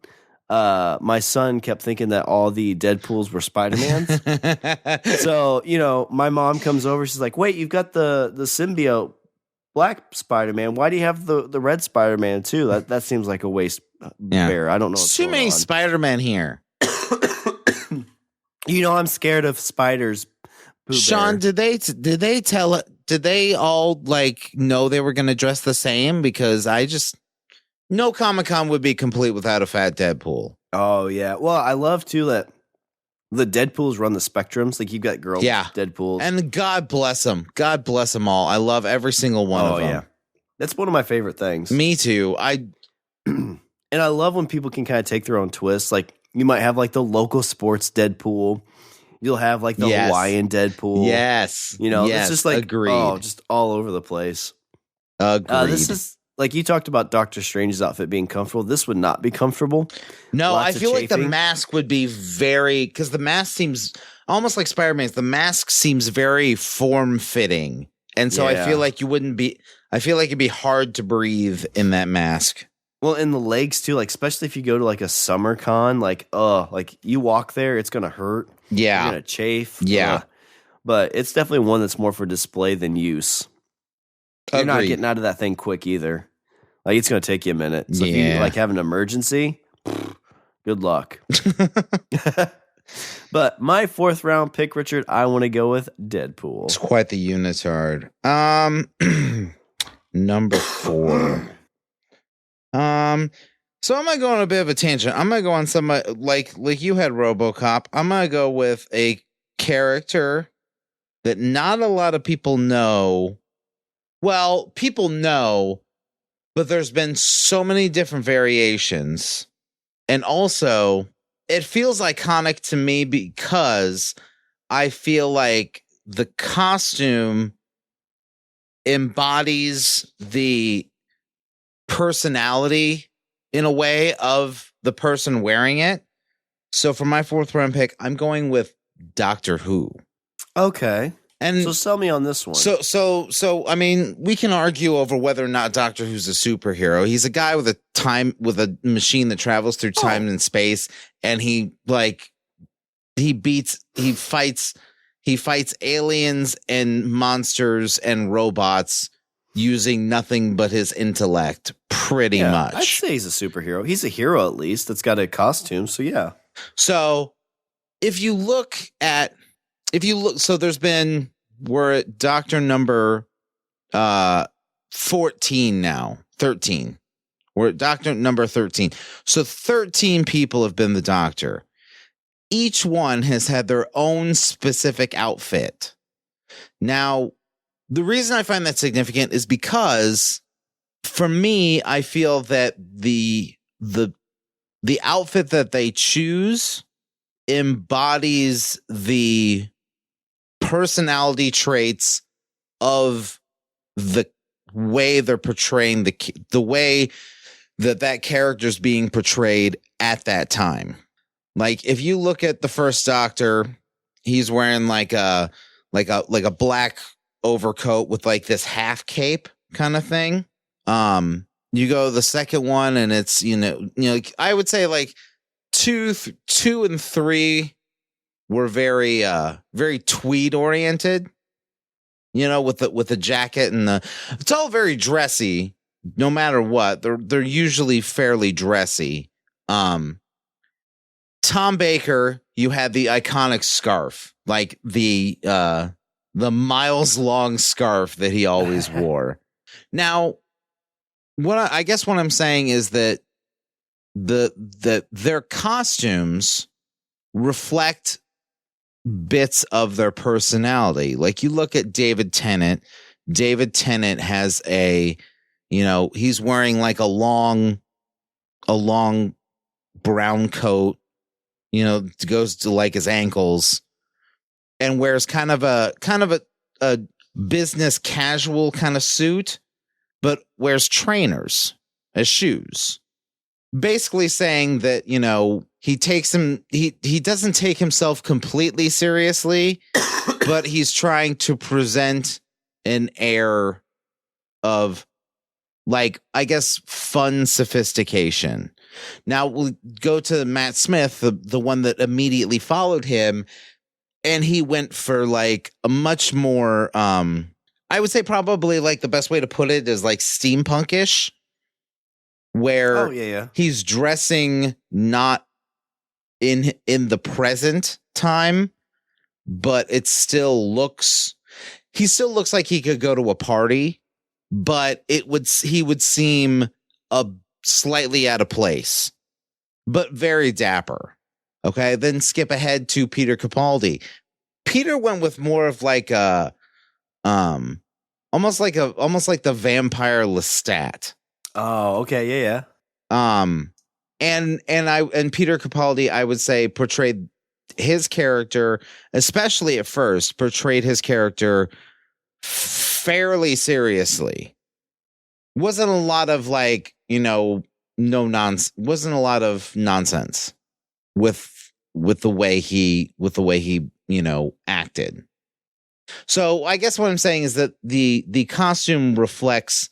my son kept thinking that all the Deadpools were Spider-Mans. So my mom comes over. She's like, "Wait, you've got the symbiote black Spider-Man. Why do you have the red Spider-Man too? That seems like a waste bear. I don't know. What's Too going many on. Spider-Man here. I'm scared of spiders. Pooh Shawn, Bear. did they all like know they were going to dress the same? Because no Comic-Con would be complete without a fat Deadpool. Oh yeah. Well, I love too that the Deadpools run the spectrums. Like you've got girl Deadpools. And God bless them. God bless them all. I love every single one of them. Yeah. That's one of my favorite things. Me too. And I love when people can kind of take their own twists. Like you might have like the local sports Deadpool. You'll have like the Hawaiian Deadpool. Yes. It's just like agreed. Just all over the place. Agreed. This is like you talked about Doctor Strange's outfit being comfortable. This would not be comfortable. No, Lots I of feel like the chafing. mask would be because the mask seems almost like Spider-Man's. The mask seems very form-fitting. And so I feel like I feel like it'd be hard to breathe in that mask. Well, in the legs too, like especially if you go to like a summer con, like you walk there, it's gonna hurt. Yeah. You're gonna chafe. Yeah. But it's definitely one that's more for display than use. You're not getting out of that thing quick either. Like it's gonna take you a minute. So if you like have an emergency, good luck. But my fourth round pick, Richard, I want to go with Deadpool. It's quite the unitard. Number 4. So I'm gonna go on a bit of a tangent. I'm gonna go on somebody like you had RoboCop. I'm gonna go with a character that not a lot of people know. Well, people know, but there's been so many different variations. And also, it feels iconic to me because I feel like the costume embodies the personality in a way of the person wearing it. So for my fourth round pick, I'm going with Doctor Who. Okay. And so sell me on this one. So I mean, we can argue over whether or not Doctor Who's a superhero. He's a guy with a machine that travels through time and space, and he fights aliens and monsters and robots using nothing but his intellect, pretty much. I'd say he's a superhero. He's a hero at least. That's got a costume. So yeah. So so we're at doctor number 14 now, 13. We're at doctor number 13. So 13 people have been the doctor. Each one has had their own specific outfit. Now, the reason I find that significant is because for me, I feel that the outfit that they choose embodies the personality traits of the way they're portraying the way that character's being portrayed at that time. Like if you look at the first Doctor, he's wearing like a black overcoat with like this half cape kind of thing. You go to the second one and it's, I would say like two and three were very tweed oriented, with the jacket and it's all very dressy no matter what. They're usually fairly dressy. Tom Baker, you had the iconic scarf, like the miles long scarf that he always wore. Now, what I'm saying is that their costumes reflect bits of their personality. Like you look at David Tennant. David Tennant has he's wearing like a long brown coat, goes to like his ankles, and wears kind of a business casual kind of suit, but wears trainers as shoes. Basically saying that, he doesn't take himself completely seriously, but he's trying to present an air of like, I guess, fun sophistication. Now we'll go to Matt Smith, the one that immediately followed him, and he went for like a much more, I would say probably like the best way to put it is like steampunkish, where he's dressing not in the present time, but he still looks like he could go to a party, but he would seem slightly out of place, but very dapper. Okay, then skip ahead to Peter Capaldi. Peter went with more of like a almost like the vampire Lestat. Oh, okay, yeah. And Peter Capaldi, I would say, portrayed his character, especially at first, fairly seriously. Wasn't a lot of like, wasn't a lot of nonsense with the way he acted. So I guess what I'm saying is that the costume reflects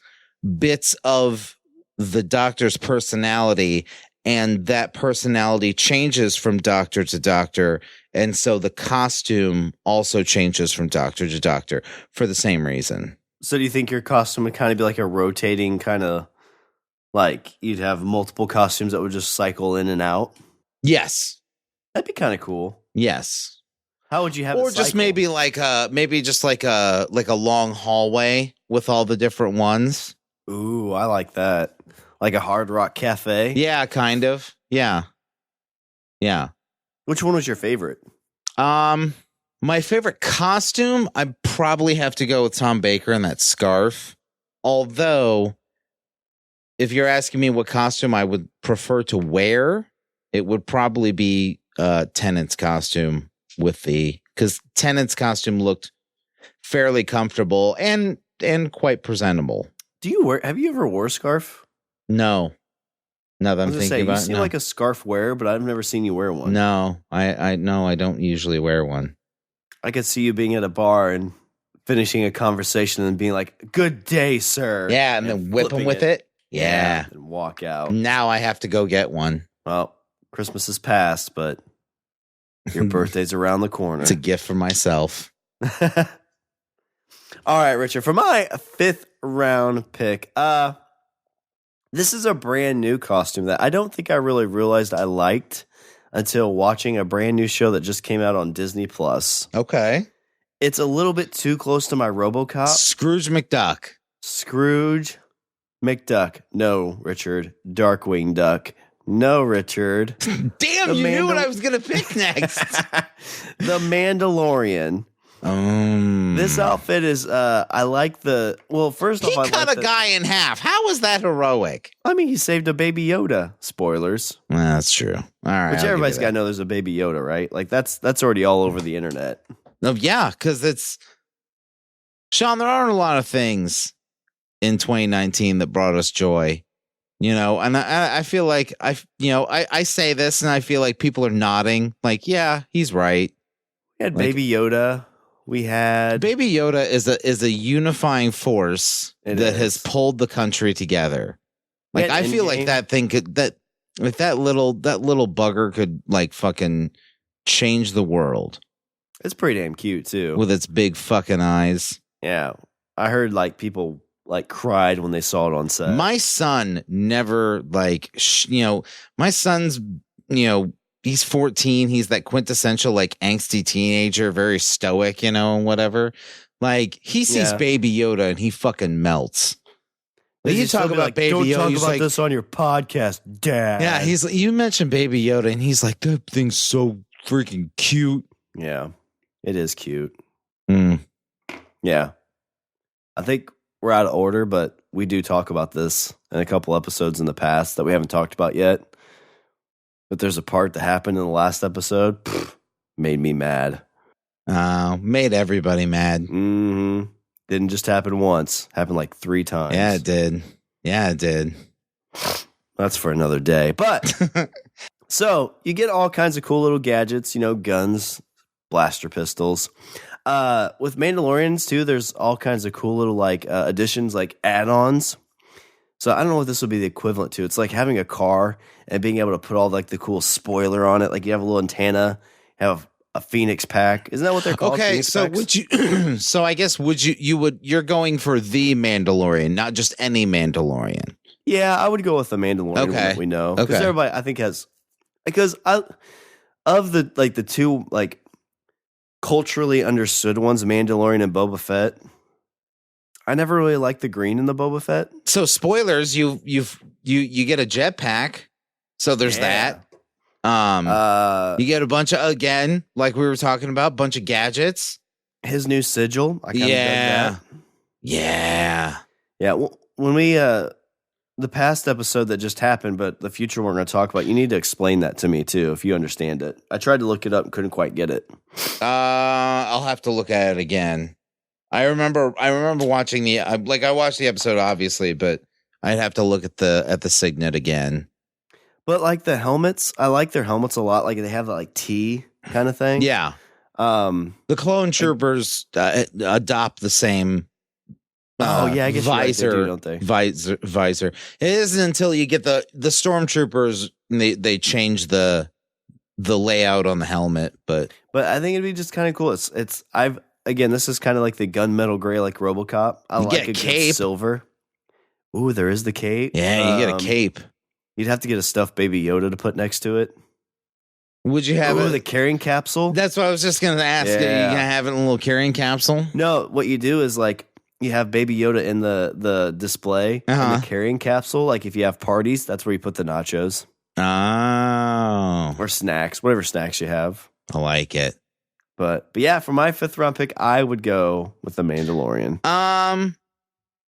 bits of the Doctor's personality, and that personality changes from Doctor to Doctor, and so the costume also changes from Doctor to Doctor for the same reason. So do you think your costume would kind of be like a rotating kind of, like you'd have multiple costumes that would just cycle in and out? Yes. That'd be kind of cool. Yes. How would you have or it cycle? Just maybe like a long hallway with all the different ones. Ooh, I like that. Like a Hard Rock Cafe? Yeah, kind of. Yeah. Which one was your favorite? My favorite costume, I'd probably have to go with Tom Baker and that scarf. Although, if you're asking me what costume I would prefer to wear, it would probably be Tennant's costume because Tennant's costume looked fairly comfortable and quite presentable. Have you ever wore a scarf? No. Now that I'm thinking about it. You seem like a scarf wearer, but I've never seen you wear one. No, I don't usually wear one. I could see you being at a bar and finishing a conversation and being like, "Good day, sir." Yeah, and then whip them with it. Yeah. And walk out. Now I have to go get one. Well, Christmas is past, but your birthday's around the corner. It's a gift for myself. All right, Richard, for my 5th round pick, this is a brand new costume that I don't think I really realized I liked until watching a brand new show that just came out on Disney Plus. Okay. It's a little bit too close to my RoboCop. Scrooge McDuck. Scrooge McDuck. No, Richard. Darkwing Duck. No, Richard. Damn, you knew what I was going to pick next. The Mandalorian. This outfit is, I like the, well, first off, He cut a guy in half. How was that heroic? I mean, he saved a baby Yoda. Spoilers. Well, that's true. All right. Which everybody's got to know there's a baby Yoda, right? Like, that's already all over the internet. No, yeah, because it's, Shawn, there aren't a lot of things in 2019 that brought us joy. You know, and I feel like I say this and I feel like people are nodding like, yeah, he's right. We had Baby Yoda. We had Baby Yoda is a unifying force that has pulled the country together. Like I feel like that thing could if that little bugger could like fucking change the world. It's pretty damn cute too. With its big fucking eyes. Yeah. I heard like people like cried when they saw it on set. My son never like, my son's, he's 14. He's that quintessential like angsty teenager, very stoic, and whatever. Like he sees Baby Yoda and he fucking melts. Like, you talk about like, Baby Yoda. Don't talk about this on your podcast, Dad. Yeah, you mentioned Baby Yoda and he's like, that thing's so freaking cute. Yeah, it is cute. Mm. Yeah. I think we're out of order, but we do talk about this in a couple episodes in the past that we haven't talked about yet. But there's a part that happened in the last episode. Made me mad. Made everybody mad. Mm-hmm. Didn't just happen once. Happened like 3 times. Yeah, it did. That's for another day. But so you get all kinds of cool little gadgets, guns, blaster pistols. With Mandalorians too, there's all kinds of cool little like additions, like add-ons. So I don't know what this would be the equivalent to. It's like having a car and being able to put all like the cool spoiler on it. Like you have a little antenna, have a Phoenix pack. Isn't that what they're called? Okay, Phoenix so packs? would you? So I guess you're going for the Mandalorian, not just any Mandalorian. Yeah, I would go with the Mandalorian one that we know. Because everybody I think has, because of the two like culturally understood ones, Mandalorian and Boba Fett. I never really liked the green in the Boba Fett. So spoilers, you get a jetpack. So there's that. You get a bunch of, again, like we were talking about, bunch of gadgets. His new sigil. I kind of dug that. Yeah. Yeah. When we the past episode that just happened, but the future we're going to talk about, you need to explain that to me too, if you understand it. I tried to look it up and couldn't quite get it. I'll have to look at it again. I remember watching I watched the episode obviously, but I'd have to look at the signet again. But like the helmets, I like their helmets a lot. Like they have that like T kind of thing. Yeah. The clone troopers adopt the same. I guess visor, you're right, they do, don't they? Visor. It isn't until you get the stormtroopers they change the layout on the helmet, but I think it'd be just kind of cool. Again, this is kind of like the gunmetal gray, like RoboCop. I you like get a cape. good silver. Ooh, there is the cape. Yeah, you get a cape. You'd have to get a stuffed Baby Yoda to put next to it. Would you have the carrying capsule? That's what I was just going to ask. Yeah. Are you going to have it in a little carrying capsule? No, what you do is like you have Baby Yoda in the display in the carrying capsule. Like if you have parties, that's where you put the nachos. Oh. Or snacks, whatever snacks you have. I like it. But yeah, for my 5th round pick, I would go with the Mandalorian.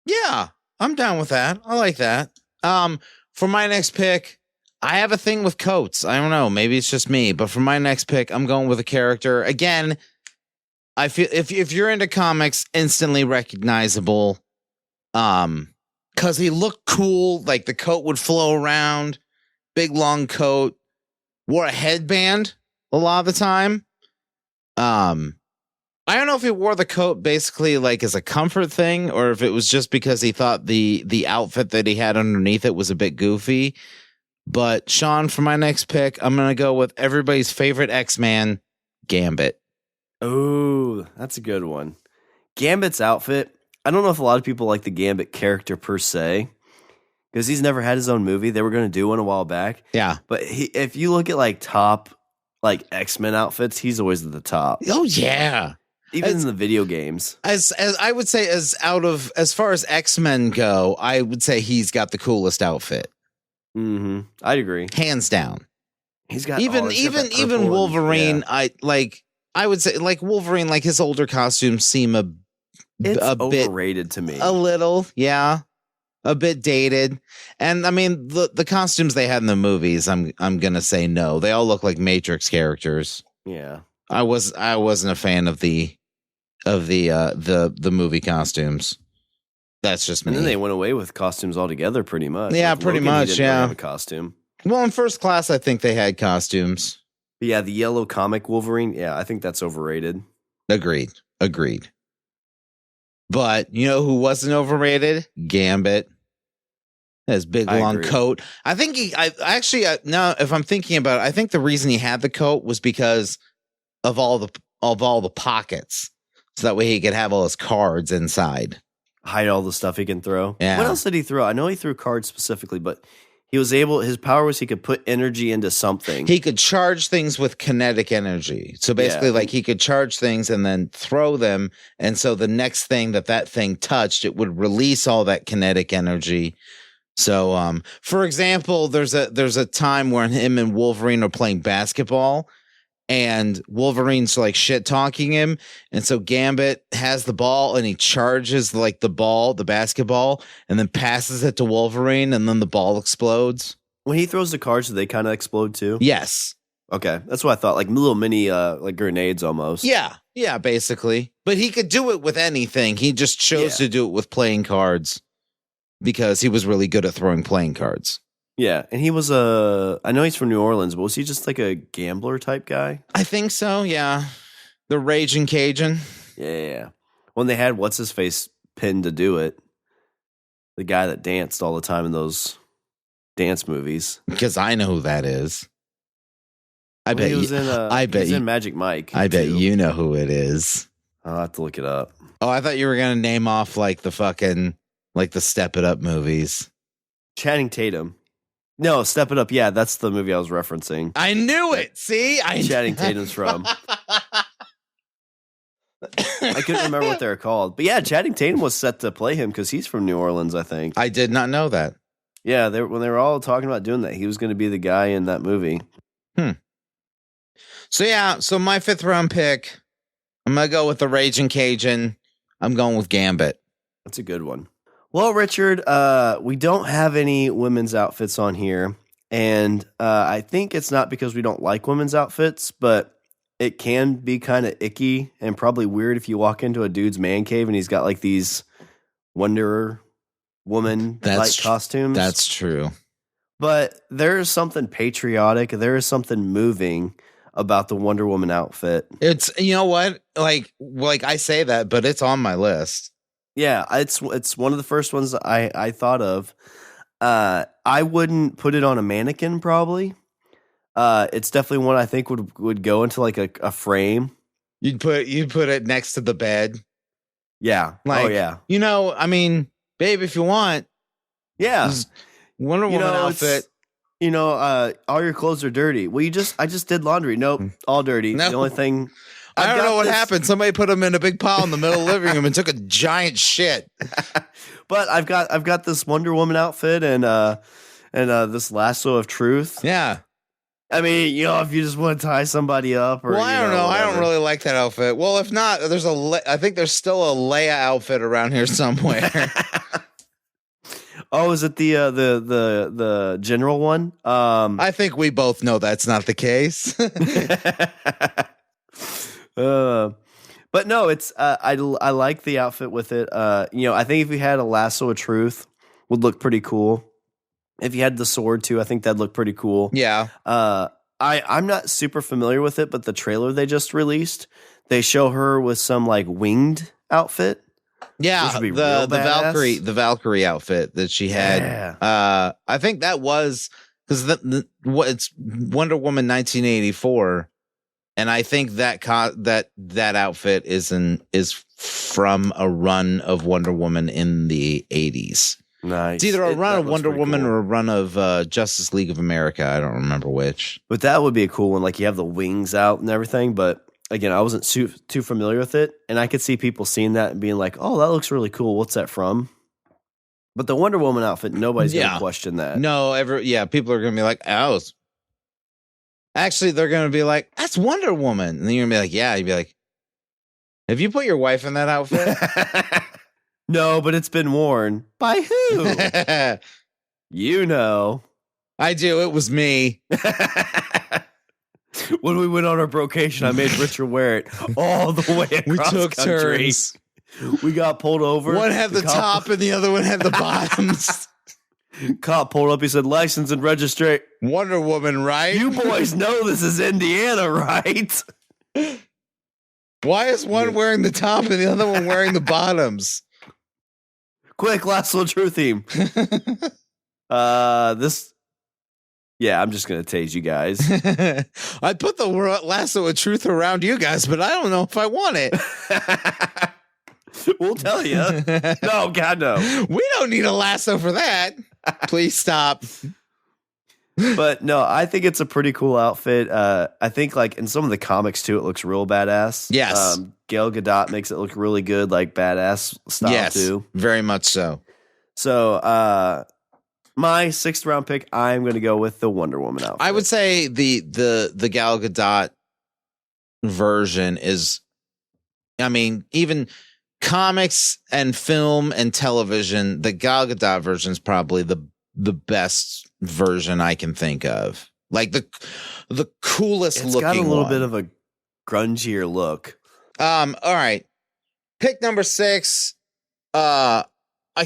Yeah, I'm down with that. I like that. For my next pick, I have a thing with coats. I don't know, maybe it's just me, but for my next pick, I'm going with a character. Again, I feel if you're into comics, instantly recognizable. Cause he looked cool, like the coat would flow around, big long coat, wore a headband a lot of the time. I don't know if he wore the coat basically like as a comfort thing or if it was just because he thought the outfit that he had underneath it was a bit goofy. But Shawn, for my next pick, I'm going to go with everybody's favorite X-Man, Gambit. Oh, that's a good one. Gambit's outfit. I don't know if a lot of people like the Gambit character per se. because he's never had his own movie. They were going to do one a while back. Yeah. But if you look at like top like X-Men outfits, he's always at the top. Oh yeah. Even in the video games. As I would say, as far as X-Men go, I would say he's got the coolest outfit. Mm-hmm. I'd agree. Hands down. He's got even Wolverine. And, I would say like Wolverine, like his older costumes seem a bit overrated to me. A little, yeah. A bit dated. And I mean the costumes they had in the movies, I'm gonna say no. They all look like Matrix characters. Yeah. I wasn't a fan of the movie costumes. That's just me. And then they went away with costumes altogether pretty much. Yeah, like pretty Logan, much, he didn't really yeah. have a costume. Well, in First Class, I think they had costumes. But yeah, the yellow comic Wolverine, yeah, I think that's overrated. Agreed. But you know who wasn't overrated? Gambit. His big long coat. I think now if I'm thinking about it, I think the reason he had the coat was because of all the pockets, so that way he could have all his cards inside. Hide all the stuff he can throw. Yeah. What else did he throw? I know he threw cards specifically, but he was able. His power was he could put energy into something. He could charge things with kinetic energy. So basically, like he could charge things and then throw them, and so the next thing that thing touched, it would release all that kinetic energy. So, for example, there's a time where him and Wolverine are playing basketball, and Wolverine's like shit talking him, and so Gambit has the ball and he charges like the basketball, and then passes it to Wolverine, and then the ball explodes. When he throws the cards, do they kind of explode too? Yes. Okay, that's what I thought. Like little mini, like grenades almost. Yeah, basically. But he could do it with anything. He just chose to do it with playing cards because he was really good at throwing playing cards. Yeah, and he was I know he's from New Orleans, but was he just like a gambler type guy? I think so, yeah. The Raging Cajun. Yeah. When they had what's his face pinned to do it, the guy that danced all the time in those dance movies. Because I know who that is. He was in Magic Mike. I bet you know who it is. I'll have to look it up. Oh, I thought you were gonna name off like the fucking like the Step It Up movies. Channing Tatum. No, Step It Up. Yeah, that's the movie I was referencing. I knew it. See, Channing Tatum's from. I couldn't remember what they were called, but yeah, Channing Tatum was set to play him because he's from New Orleans, I think. I did not know that. Yeah, when they were all talking about doing that, he was going to be the guy in that movie. So my 5th round pick, I'm gonna go with the Raging Cajun. I'm going with Gambit. That's a good one. Well, Richard, we don't have any women's outfits on here, and I think it's not because we don't like women's outfits, but it can be kind of icky and probably weird if you walk into a dude's man cave and he's got like these Wonder Woman-like costumes. That's true. But there is something patriotic, there is something moving about the Wonder Woman outfit. It's, you know what? Like I say that, but it's on my list. Yeah, it's one of the first ones I thought of. I wouldn't put it on a mannequin probably. It's definitely one I think would go into like a frame. You'd put it next to the bed. Yeah. Like, oh yeah. You know, I mean, babe, if you want. Yeah. Wonder Woman outfit. You know, all your clothes are dirty. Well, I just did laundry. Nope, all dirty. No. The only thing I don't know what happened. Somebody put them in a big pile in the middle of the living room and took a giant shit. But I've got this Wonder Woman outfit and this lasso of truth. Yeah. I mean, you know, if you just want to tie somebody up, or I don't know. whatever. I don't really like that outfit. Well, if not, I think there's still a Leia outfit around here somewhere. Oh, is it the general one? I think we both know that's not the case. But no, it's I like the outfit with it. You know, I think if you had a lasso of truth, would look pretty cool. If you had the sword too, I think that'd look pretty cool. Yeah. I'm not super familiar with it, but the trailer they just released, they show her with some like winged outfit. Yeah, the Valkyrie outfit that she had. Yeah. I think that was because it's Wonder Woman 1984, and I think that outfit is from a run of Wonder Woman in the 80s. Nice. It's either a run that of looks Wonder pretty Woman cool. or a run of Justice League of America. I don't remember which. But that would be a cool one. Like you have the wings out and everything. But again, I wasn't too familiar with it. And I could see people seeing that and being like, oh, that looks really cool. What's that from? But the Wonder Woman outfit, nobody's going to question that. No, people are going to be like, oh. Actually, they're going to be like, that's Wonder Woman. And then you're going to be like, yeah. You'd be like, have you put your wife in that outfit? No, but it's been worn. By who? You know. I do. It was me. When we went on our brocation, I made Richard wear it all the way across We took country. turns. We got pulled over. One had the cop, top and the other one had the bottoms. Cop pulled up. He said, license and register. Wonder Woman, right? You boys know this is Indiana, right? Why is one wearing the top and the other one wearing the bottoms? Quick, last little true theme. Yeah, I'm just going to tase you guys. I put the lasso of truth around you guys, but I don't know if I want it. We'll tell you. No, God, no. We don't need a lasso for that. Please stop. But no, I think it's a pretty cool outfit. I think like in some of the comics too, it looks real badass. Yes. Gal Gadot makes it look really good, like badass style too. Very much so. So my 6th round pick, I'm going to go with the Wonder Woman outfit. I would say the Gal Gadot version is, I mean, even comics and film and television, the Gal Gadot version is probably the best version I can think of. Like the coolest it's looking. Got a little one. bit of a grungier look. All right. Pick number 6. I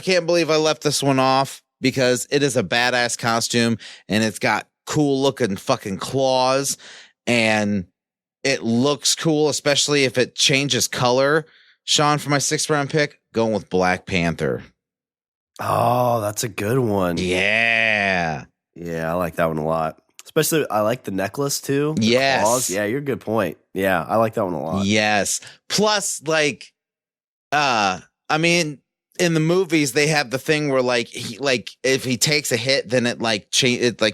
can't believe I left this one off because it is a badass costume and it's got cool looking fucking claws and it looks cool, especially if it changes color. Shawn, for my 6th round pick, going with Black Panther. Oh, that's a good one. Yeah. Yeah, I like that one a lot. Especially, I like the necklace too. The Yes. claws. Yeah, you're a good point. Yeah, I like that one a lot. Yes. Plus, like, I mean, in the movies, they have the thing where, like, if he takes a hit, then it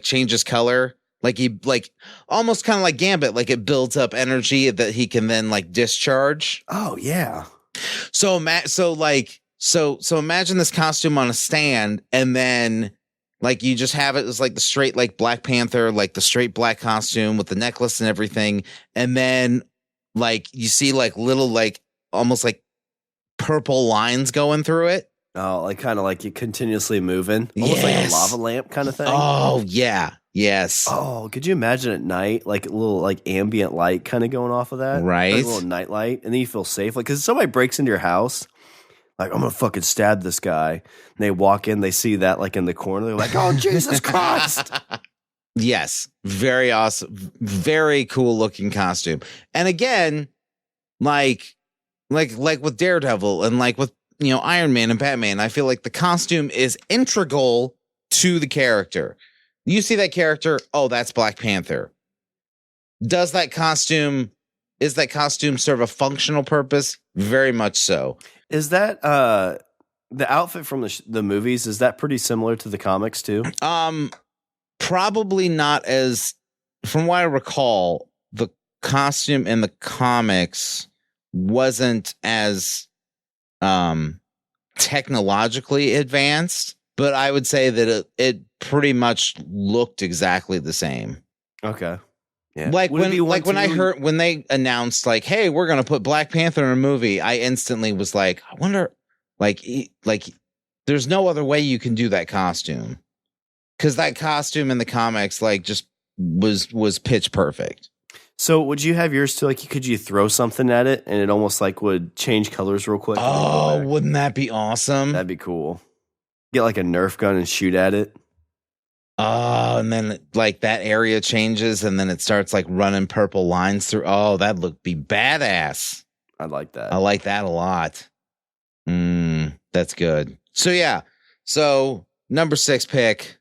changes color. Like he almost kind of like Gambit, like it builds up energy that he can then like discharge. Oh yeah. So imagine this costume on a stand, and then like you just have it as like the straight like Black Panther, like the straight black costume with the necklace and everything, and then like you see like little like almost like purple lines going through it. Oh, like kind of like you continuously moving, almost like a lava lamp kind of thing. Oh yeah, yes. Oh, could you imagine at night, like a little like ambient light kind of going off of that, Right? Like a little night light, and then you feel safe, like because somebody breaks into your house. Like, I'm going to fucking stab this guy. And they walk in, they see that like in the corner. They're like, oh, Jesus Christ. Yes. Very awesome. Very cool looking costume. And again, like with Daredevil and like with, Iron Man and Batman, I feel like the costume is integral to the character. You see that character, oh, that's Black Panther. Is that costume serve a functional purpose? Very much so. Is that the outfit from the movies? Is that pretty similar to the comics too? Probably not as. From what I recall, the costume in the comics wasn't as technologically advanced, but I would say that it pretty much looked exactly the same. Okay. Yeah. Like when they announced like, hey, we're gonna put Black Panther in a movie, I instantly was like, I wonder, like there's no other way you can do that costume, because that costume in the comics like just was pitch perfect. So would you have yours too? Like, could you throw something at it and it almost like would change colors real quick? Oh, wouldn't that be awesome? That'd be cool. Get like a Nerf gun and shoot at it. Oh, and then like that area changes and then it starts like running purple lines through. Oh, that'd be badass. I'd like that. I like that a lot. That's good. So yeah. So number 6 pick,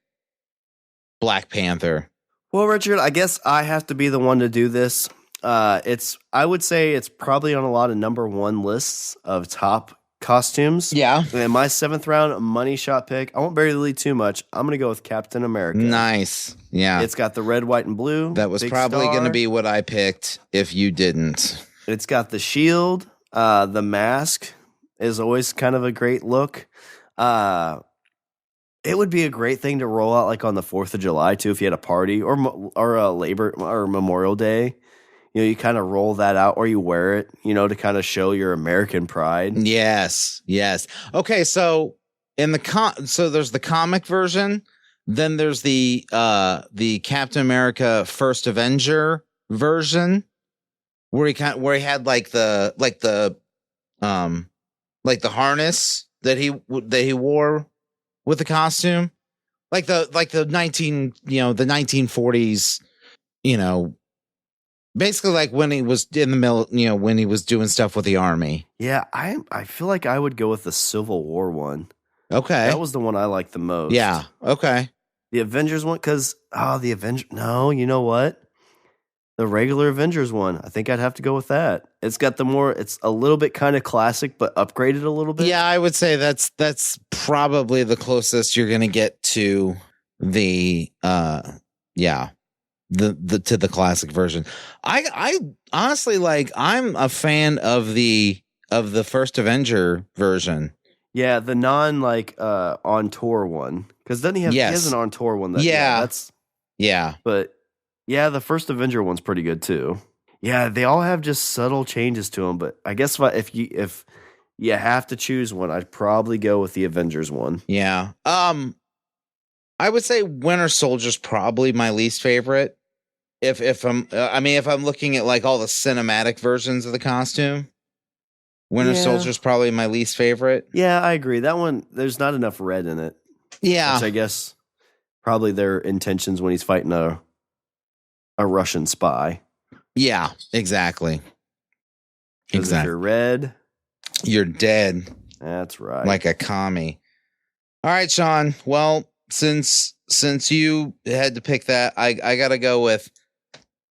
Black Panther. Well, Richard, I guess I have to be the one to do this. I would say it's probably on a lot of number 1 lists of top costumes. Yeah. And my 7th round money shot pick, I won't bury the lead too much. I'm going to go with Captain America. Nice. Yeah. It's got the red, white, and blue. That was big probably going to star. be what I picked if you didn't. It's got the shield. The mask is always kind of a great look. It would be a great thing to roll out like on the 4th of July too, if you had a party or a Labor or Memorial Day. You know, you kind of roll that out or you wear it, you know, to kind of show your American pride. Yes. Okay, so in the so there's the comic version, then there's the Captain America First Avenger version where he had like the harness that he wore with the costume, like the 1940s, you know, basically like when he was in the you know, when he was doing stuff with the army. Yeah, I feel like I would go with the Civil War one. Okay, That was the one I liked the most. yeah, okay. The Avengers one, because the Avengers. No, you know what? The regular Avengers one. I think I'd have to go with that. It's got it's a little bit kind of classic, but upgraded a little bit. Yeah, I would say that's probably the closest you're gonna get to the to the classic version. I honestly I'm a fan of the first Avenger version. Yeah, the non on tour one. Because then he has an on tour one. Yeah. But yeah, the first Avenger one's pretty good too. Yeah, they all have just subtle changes to them. But I guess if you have to choose one, I'd probably go with the Avengers one. Yeah. I would say Winter Soldier's probably my least favorite. If I'm looking at like all the cinematic versions of the costume, Winter Soldier's probably my least favorite. Yeah, I agree. That one, there's not enough red in it. Yeah. Which I guess probably their intentions when he's fighting a Russian spy. Yeah, exactly. If you're red, you're dead. That's right. Like a commie. All right, Shawn. Well, since you had to pick that, I gotta go with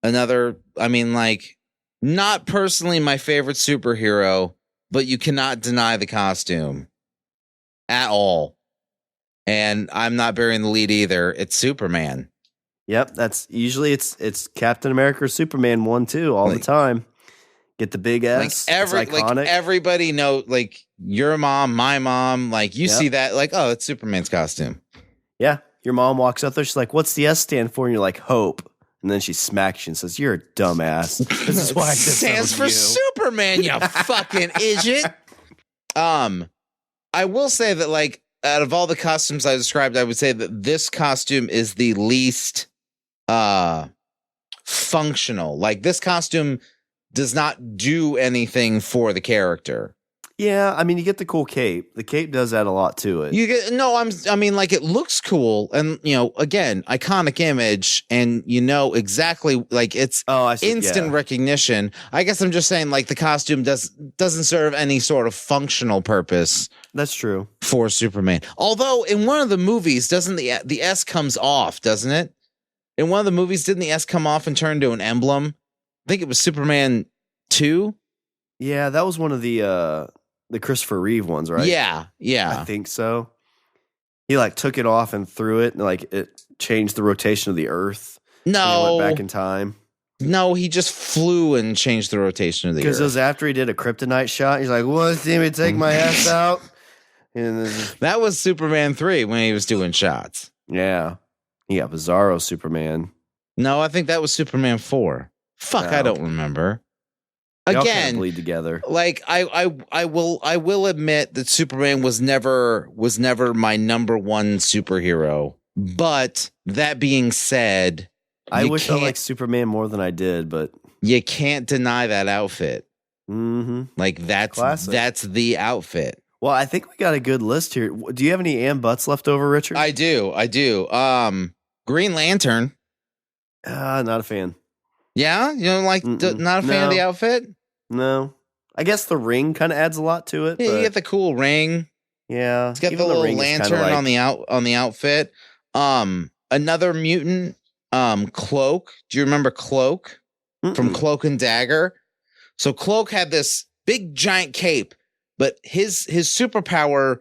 another. I mean, like, not personally my favorite superhero, but you cannot deny the costume at all. And I'm not burying the lead either. It's Superman. Yep, that's usually it's Captain America or Superman 1-2 all the time. Get the big S. Like everybody know, like your mom, my mom, like you see that, like, oh, it's Superman's costume. Yeah. Your mom walks up there, she's like, what's the S stand for? And you're like, hope. And then she smacks you and says, you're a dumbass. This is why it stands for Superman, you fucking idiot. I will say that, like, out of all the costumes I described, I would say that this costume is the least functional. Like, this costume does not do anything for the character. Yeah, I mean, you get the cool cape. The cape does add a lot to it. I mean, like, it looks cool, and, you know, again, iconic image, and you know exactly, like, it's instant recognition. I guess I'm just saying, like, the costume doesn't serve any sort of functional purpose. That's true. For Superman. Although in one of the movies, doesn't the S comes off, doesn't it? In one of the movies, didn't the S come off and turn to an emblem? I think it was Superman 2. Yeah, that was one of the Christopher Reeve ones, right? Yeah. I think so. He like took it off and threw it, and like it changed the rotation of the Earth. No, he went back in time. No, he just flew and changed the rotation of the Earth. Because it was after he did a kryptonite shot. He's like, "What? See me take my ass out." And that was Superman 3 when he was doing shots. Yeah, Bizarro Superman. No, I think that was Superman 4. Fuck, I don't remember. Again, bleed together. Like I will admit that Superman was never my number one superhero. But that being said, I wish I liked Superman more than I did, but you can't deny that outfit. Mm-hmm. Like that's classic. That's the outfit. Well, I think we got a good list here. Do you have any Ann Butts left over, Richard? I do. Green Lantern. Not a fan. Yeah? You don't like, not a fan of the outfit? No. I guess the ring kind of adds a lot to it. Yeah, you get the cool ring. Yeah. It's got the little lantern on the outfit. Another mutant, Cloak. Do you remember Cloak from Cloak and Dagger? So Cloak had this big giant cape, but his superpower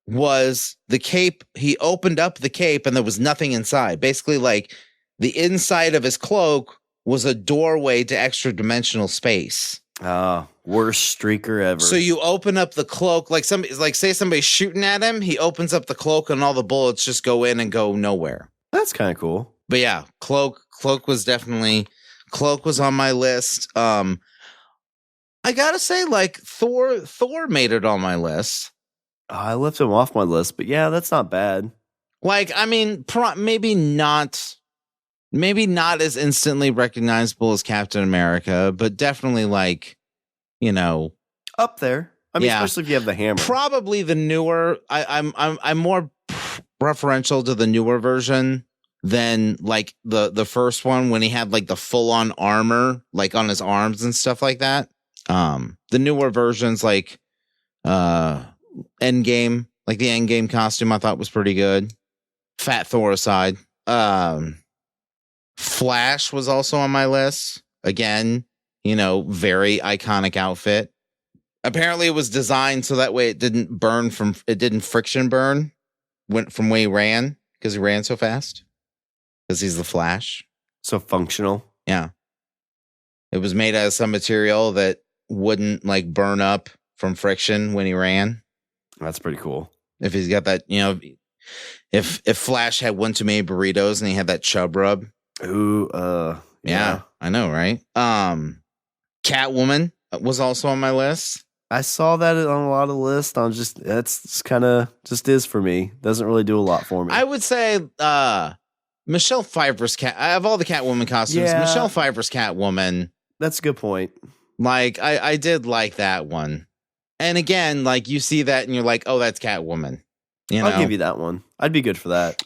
was the cape. He opened up the cape and there was nothing inside. Basically, like the inside of his cloak was a doorway to extra dimensional space. Worst streaker ever. So you open up the cloak, say somebody's shooting at him, he opens up the cloak and all the bullets just go in and go nowhere. That's kind of cool. But yeah, cloak was on my list. I gotta say, like Thor made it on my list. I left him off my list, but yeah, that's not bad. Like, I mean, maybe not as instantly recognizable as Captain America, but definitely like, you know, up there. I mean, yeah. Especially if you have the hammer. Probably the newer. I'm more preferential to the newer version than like the first one when he had like the full on armor like on his arms and stuff like that. The newer versions like Endgame, like the Endgame costume, I thought was pretty good. Fat Thor aside. Flash was also on my list. Again, you know, very iconic outfit. Apparently it was designed so that way it didn't friction burn from when he ran, because he ran so fast. Because he's the Flash. So functional. Yeah. It was made out of some material that wouldn't like burn up from friction when he ran. That's pretty cool. If he's got that, you know, if Flash had one too many burritos and he had that chub rub. Ooh, yeah, I know, right? Catwoman was also on my list. I saw that on a lot of lists. That's kind of just is for me. Doesn't really do a lot for me. I would say Michelle Pfeiffer's cat. I have all the Catwoman costumes. Yeah. Michelle Pfeiffer's Catwoman. That's a good point. Like I did like that one. And again, like you see that and you're like, oh, that's Catwoman. You know? I'll give you that one. I'd be good for that.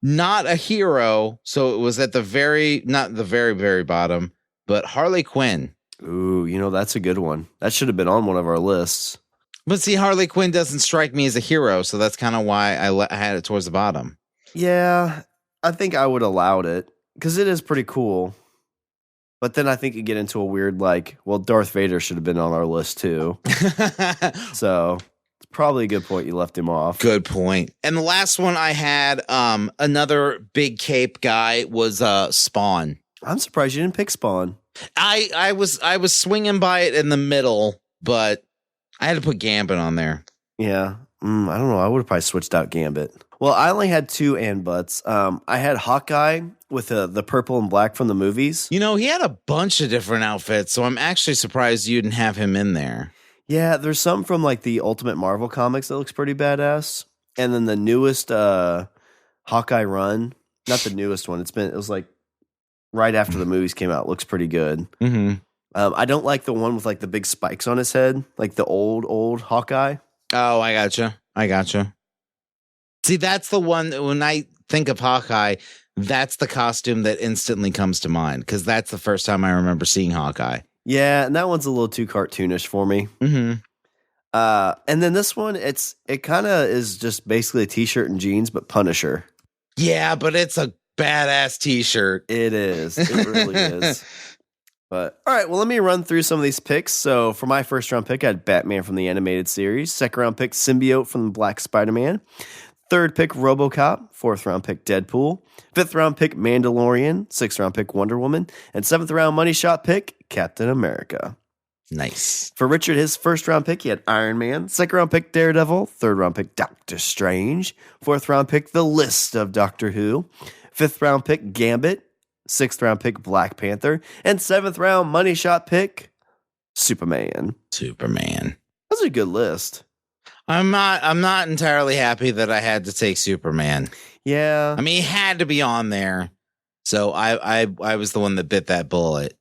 Not a hero, so it was at not the very, very bottom, but Harley Quinn. Ooh, you know, that's a good one. That should have been on one of our lists. But see, Harley Quinn doesn't strike me as a hero, so that's kind of why I had it towards the bottom. Yeah, I think I would allowed it, because it is pretty cool. But then I think you get into a weird, like, well, Darth Vader should have been on our list too. So it's probably a good point you left him off. Good point. And the last one I had, another big cape guy was Spawn. I'm surprised you didn't pick Spawn. I was swinging by it in the middle, but I had to put Gambit on there. Yeah. I don't know. I would have probably switched out Gambit. Well, I only had two and buts. I had Hawkeye with the purple and black from the movies. You know, he had a bunch of different outfits, so I'm actually surprised you didn't have him in there. Yeah, there's some from like the Ultimate Marvel comics that looks pretty badass. And then the newest Hawkeye run, not the newest one. It was like right after the movies came out. Looks pretty good. Mm-hmm. I don't like the one with like the big spikes on his head, like the old Hawkeye. Oh, I gotcha. See, that's the one that when I think of Hawkeye, that's the costume that instantly comes to mind, because that's the first time I remember seeing Hawkeye. Yeah, and that one's a little too cartoonish for me. Mm-hmm. And then this one, it kind of is just basically a t-shirt and jeans, but Punisher. Yeah, but it's a badass t-shirt. It is. It really is. But all right, well, let me run through some of these picks. So for my first round pick, I had Batman from the animated series. Second round pick, Symbiote from the Black Spider-Man. Third pick, RoboCop. Fourth round pick, Deadpool. Fifth round pick, Mandalorian. Sixth round pick, Wonder Woman. And seventh round money shot pick, Captain America. Nice. For Richard, his first round pick, he had Iron Man. Second round pick, Daredevil. Third round pick, Doctor Strange. Fourth round pick, The List of Doctor Who. Fifth round pick, Gambit. Sixth round pick, Black Panther. And seventh round money shot pick, Superman. That's a good list. I'm not entirely happy that I had to take Superman. Yeah. I mean, he had to be on there. So I was the one that bit that bullet.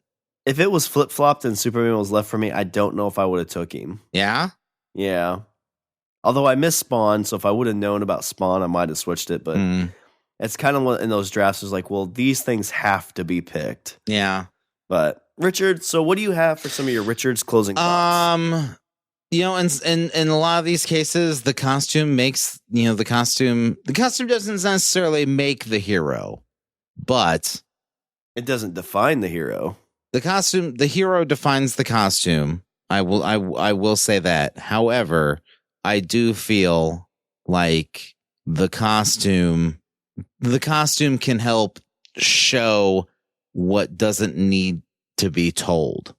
If it was flip-flopped and Superman was left for me, I don't know if I would have took him. Yeah? Yeah. Although I missed Spawn, so if I would have known about Spawn, I might have switched it. But it's kind of one in those drafts is like, well, these things have to be picked. Yeah. But Richard, so what do you have for some of your Richard's closing thoughts? You know, in a lot of these cases, the costume makes, you know, the costume doesn't necessarily make the hero, but it doesn't define the hero. The hero defines the costume, I will say that. However, I do feel like the costume can help show what doesn't need to be told.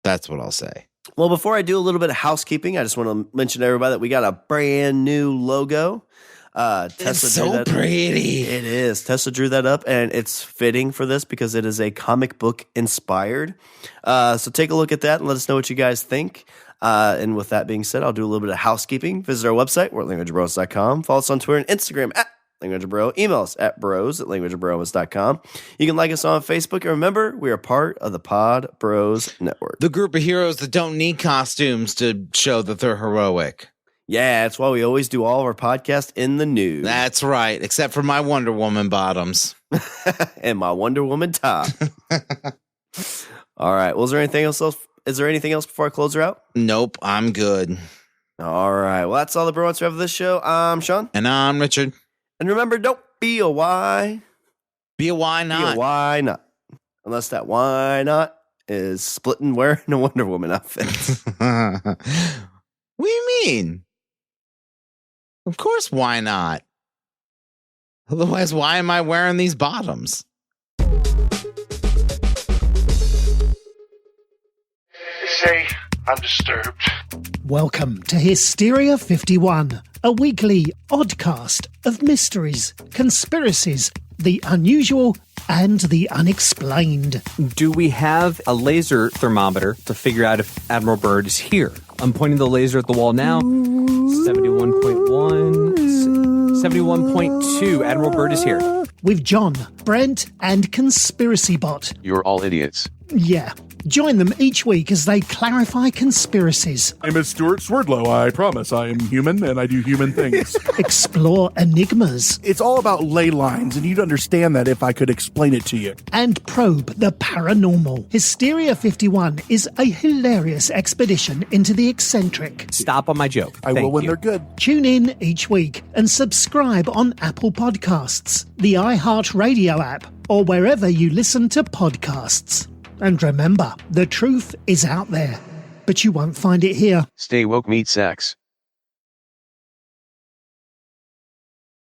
That's what I'll say. Well, before I do a little bit of housekeeping, I just want to mention to everybody that we got a brand new logo. Tesla It's so pretty. It is. Tesla drew that up, and it's fitting for this because it is a comic book inspired. So take a look at that and let us know what you guys think. And with that being said, I'll do a little bit of housekeeping. Visit our website, we're at languageofbros.com. Follow us on Twitter and Instagram at languageofbro. Email us at bros@languageofbromance.com. You can like us on Facebook. And remember, we are part of the Pod Bros Network. The group of heroes that don't need costumes to show that they're heroic. Yeah, that's why we always do all of our podcasts in the nude. That's right, except for my Wonder Woman bottoms. And my Wonder Woman top. All right. Well, is there anything else before I close her out? Nope, I'm good. All right. Well, that's all the Bromance Draft of this show. I'm Shawn. And I'm Richard. And remember, don't be a why. Be a why not. Be a why not. Unless that why not is splitting wearing a Wonder Woman outfit. What do you mean? Of course, why not? Otherwise, why am I wearing these bottoms? Say, I'm disturbed. Welcome to Hysteria 51, a weekly oddcast of mysteries, conspiracies, the unusual, and the unexplained. Do we have a laser thermometer to figure out if Admiral Byrd is here? I'm pointing the laser at the wall now. 71.1, 71.2. Admiral Byrd is here. With John, Brent, and Conspiracy Bot. You're all idiots. Yeah. Join them each week as they clarify conspiracies, I'm Stuart Swerdlow. I promise I am human and I do human things. explore enigmas, It's all about ley lines, and you'd understand that if I could explain it to you. and probe the paranormal. Hysteria 51 is a hilarious expedition into the eccentric. Stop on my joke. I will Thank when you. they're good. Tune in each week and subscribe on Apple Podcasts, the iHeartRadio app, or wherever you listen to podcasts. And remember, the truth is out there, but you won't find it here. Stay woke, meet sex.